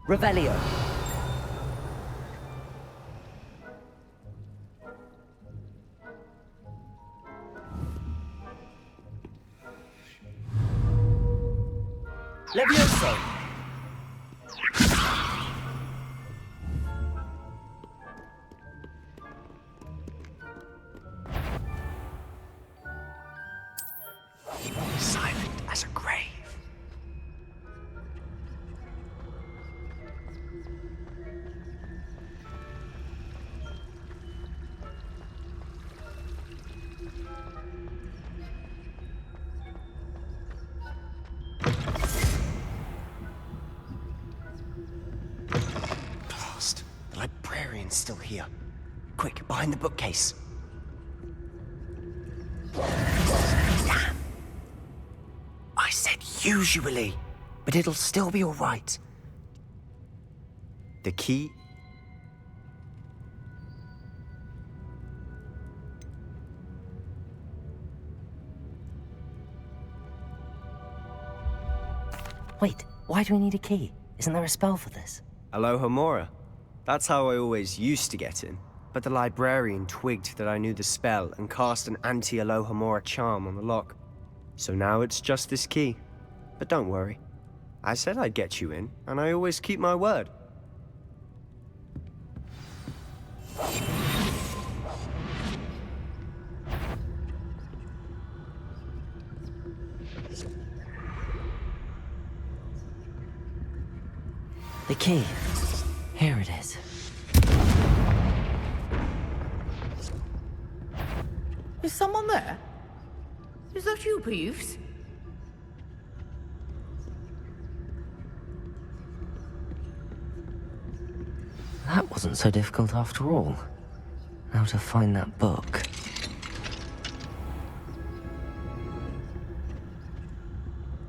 Revelio. Levioso. Silent as a grave. Blast. The librarian's still here. Quick, behind the bookcase. Damn. I said usually, but it'll still be all right. The key... Wait, why do we need a key? Isn't there a spell for this? Alohomora. That's how I always used to get in. But the librarian twigged that I knew the spell and cast an anti-Alohomora charm on the lock. So now it's just this key. But don't worry. I said I'd get you in, and I always keep my word. The key. Here it is. Is someone there? Is that you, Peeves? That wasn't so difficult after all. Now to find that book.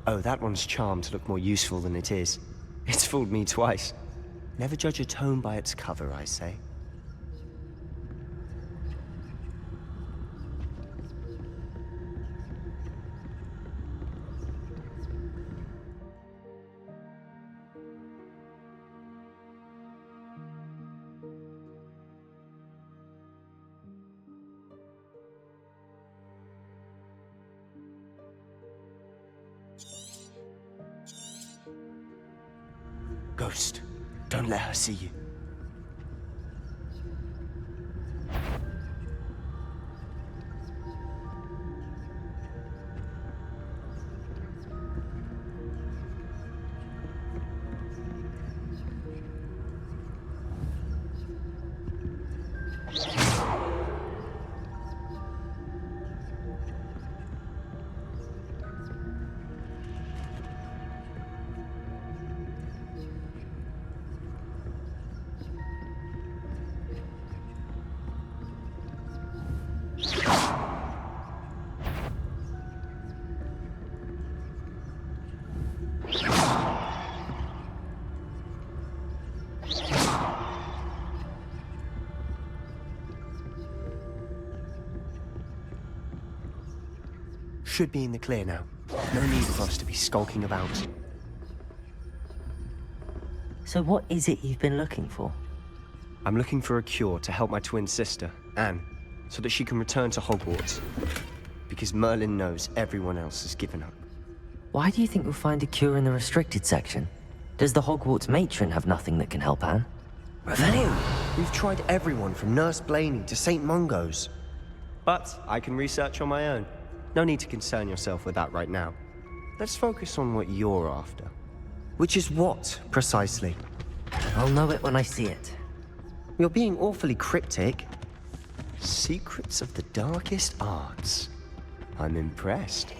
Oh, that one's charmed to look more useful than it is. It's fooled me twice. Never judge a tome by its cover, I say. Ghost, don't let her see you. Should be in the clear now. No need for us to be skulking about. So what is it you've been looking for? I'm looking for a cure to help my twin sister, Anne, so that she can return to Hogwarts. Because Merlin knows everyone else has given up. Why do you think you'll find a cure in the restricted section? Does the Hogwarts matron have nothing that can help Anne? Revelio! We've tried everyone from Nurse Blaney to St. Mungo's. But I can research on my own. No need to concern yourself with that right now. Let's focus on what you're after. Which is what, precisely? I'll know it when I see it. You're being awfully cryptic. Secrets of the darkest arts. I'm impressed.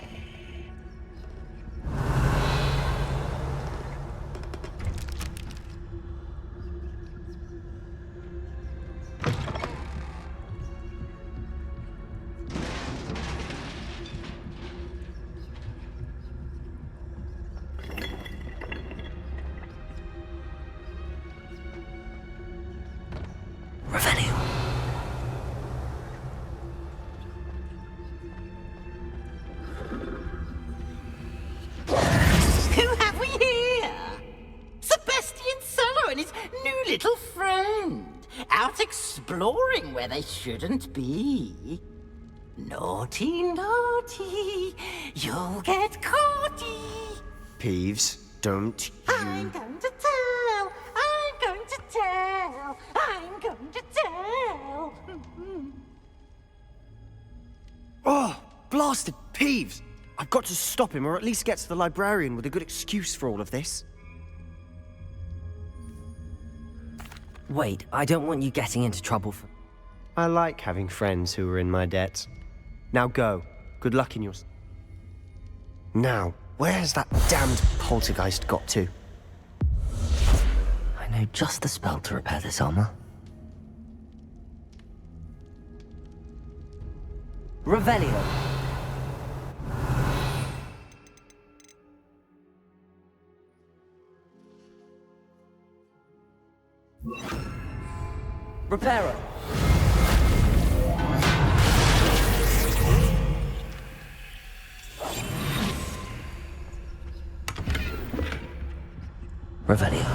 Exploring where they shouldn't be. Naughty, naughty, you'll get caughty. Peeves, don't you... I'm going to tell, I'm going to tell, I'm going to tell. Oh, blasted Peeves! I've got to stop him, or at least get to the librarian with a good excuse for all of this. Wait, I don't want you getting into trouble for... I like having friends who are in my debt. Now go. Good luck in yours. Now, where's that damned poltergeist got to? I know just the spell to repair this armor. Revelio. Reparo. Revelio.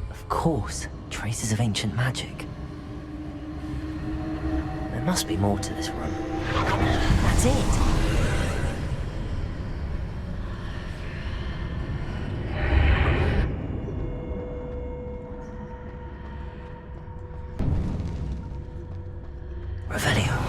Of course, traces of ancient magic. There must be more to this room. That's it! Revelio.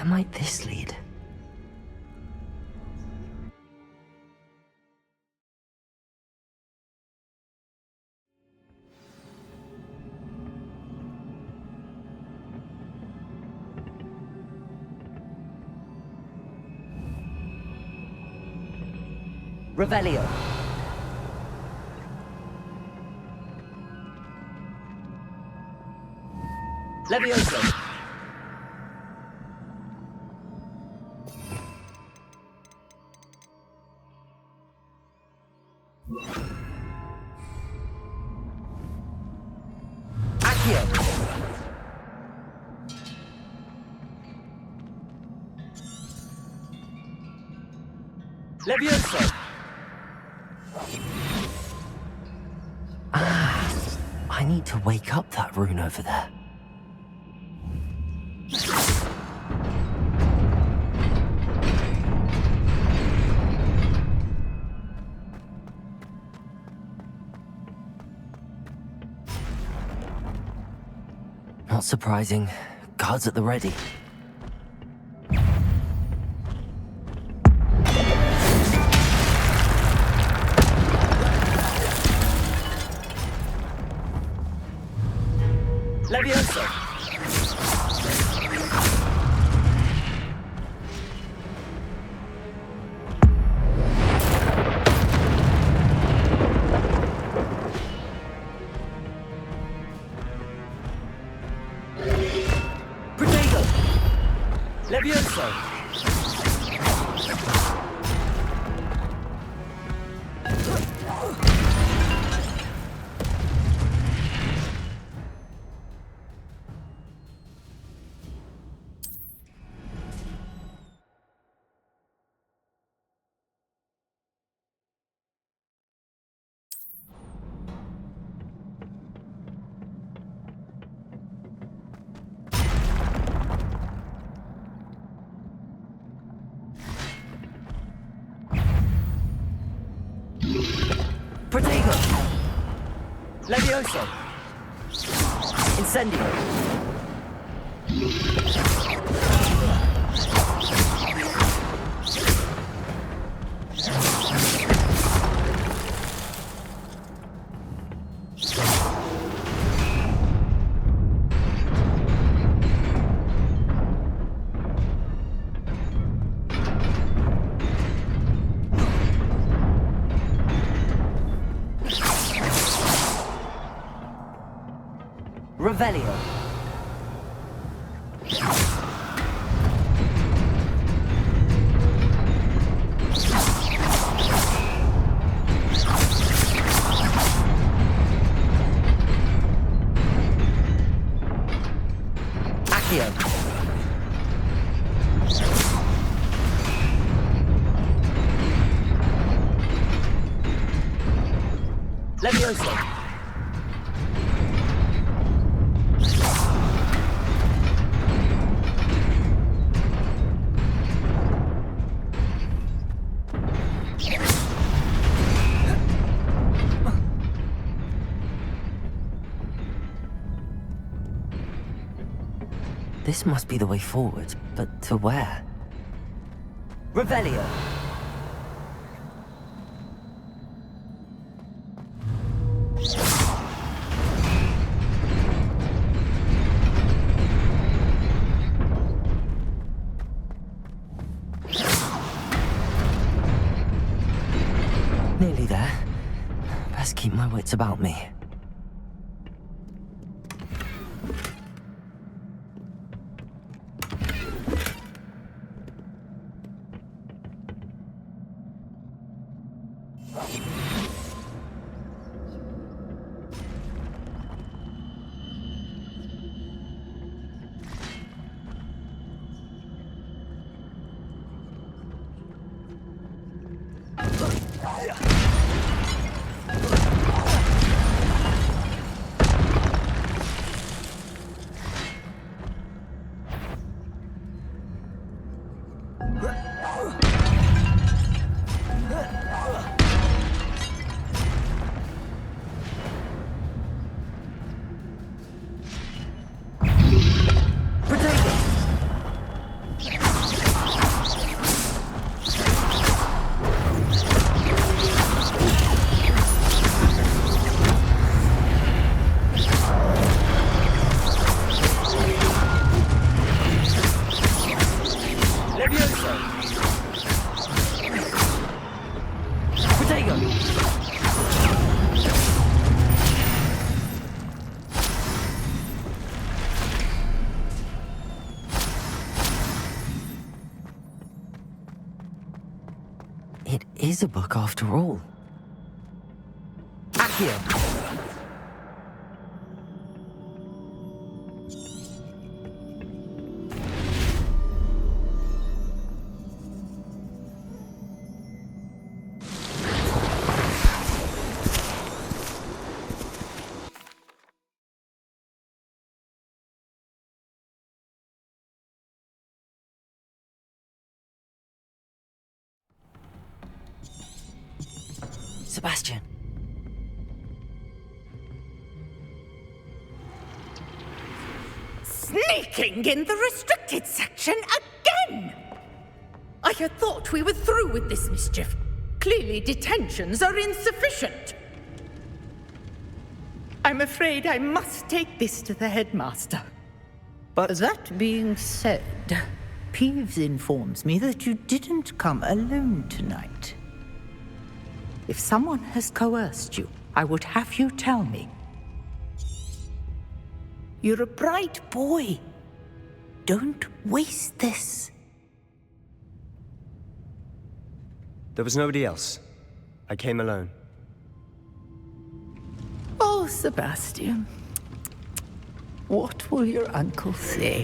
Where might this lead? Revelio. Levioso. Accio. Levioso. I need to wake up that rune over there. Not surprising. Guards at the ready. Levioso. Protego. Levioso. Protego. Levioso. Incendio. Revelio. Accio. Levioso. This must be the way forward, but to where? Revelio. Nearly there. Best keep my wits about me. It is a book after all. Accio. Sebastian. Sneaking in the restricted section again! I had thought we were through with this mischief. Clearly detentions are insufficient. I'm afraid I must take this to the headmaster. But that being said, Peeves informs me that you didn't come alone tonight. If someone has coerced you, I would have you tell me. You're a bright boy. Don't waste this. there was nobody else. I came alone. Oh, Sebastian. What will your uncle say?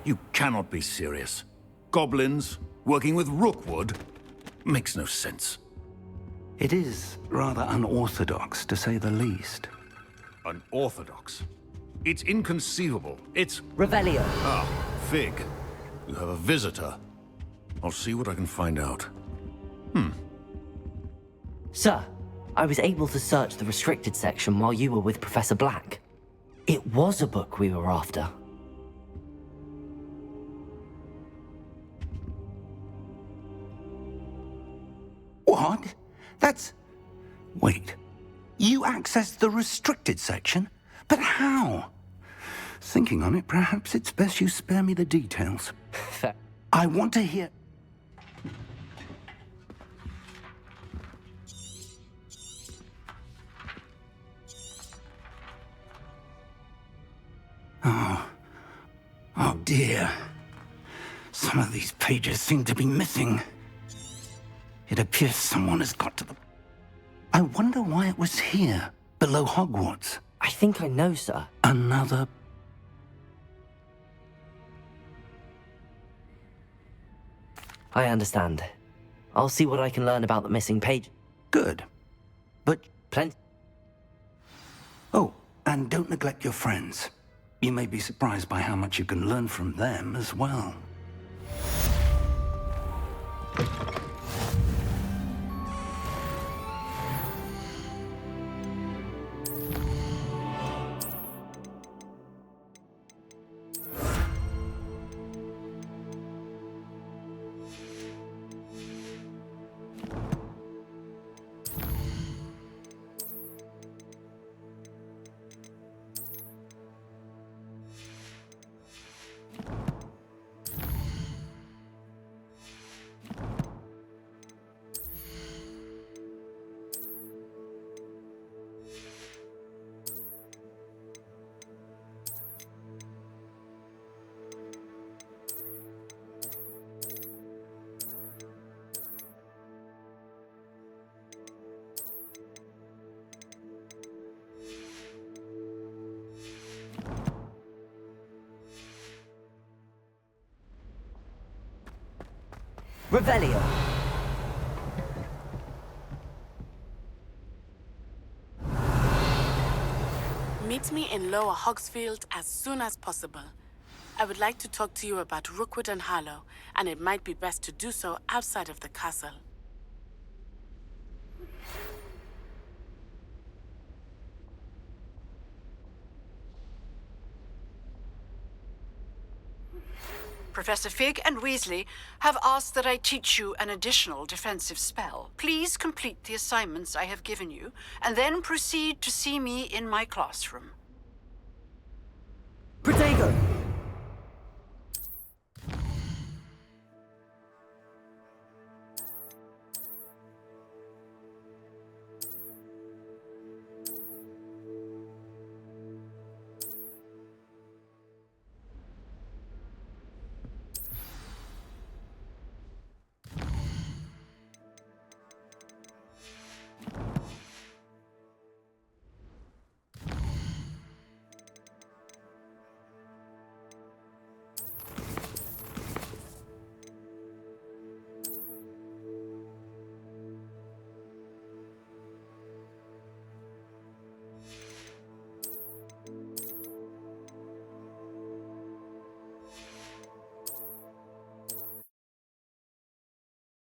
You cannot be serious. Goblins working with Rookwood makes no sense. It is rather unorthodox, to say the least. Unorthodox? It's inconceivable. It's... Revelio. Ah, Fig. You have a visitor. I'll see what I can find out. Sir, I was able to search the restricted section while you were with Professor Black. It was a book we were after. What? That's... Wait. You accessed the restricted section? But how? Thinking on it, perhaps it's best you spare me the details. I want to hear... Oh dear. Some of these pages seem to be missing. It appears someone has got to the... I wonder why it was here, below Hogwarts. I think I know, sir. Another... I understand. I'll see what I can learn about the missing page. Good. But... Plenty... Oh, and don't neglect your friends. You may be surprised by how much you can learn from them as well. Revelio. Meet me in Lower Hogsfield as soon as possible. I would like to talk to you about Rookwood and Harlow, and it might be best to do so outside of the castle. Professor Fig and Weasley have asked that I teach you an additional defensive spell. Please complete the assignments I have given you, and then proceed to see me in my classroom. Protego!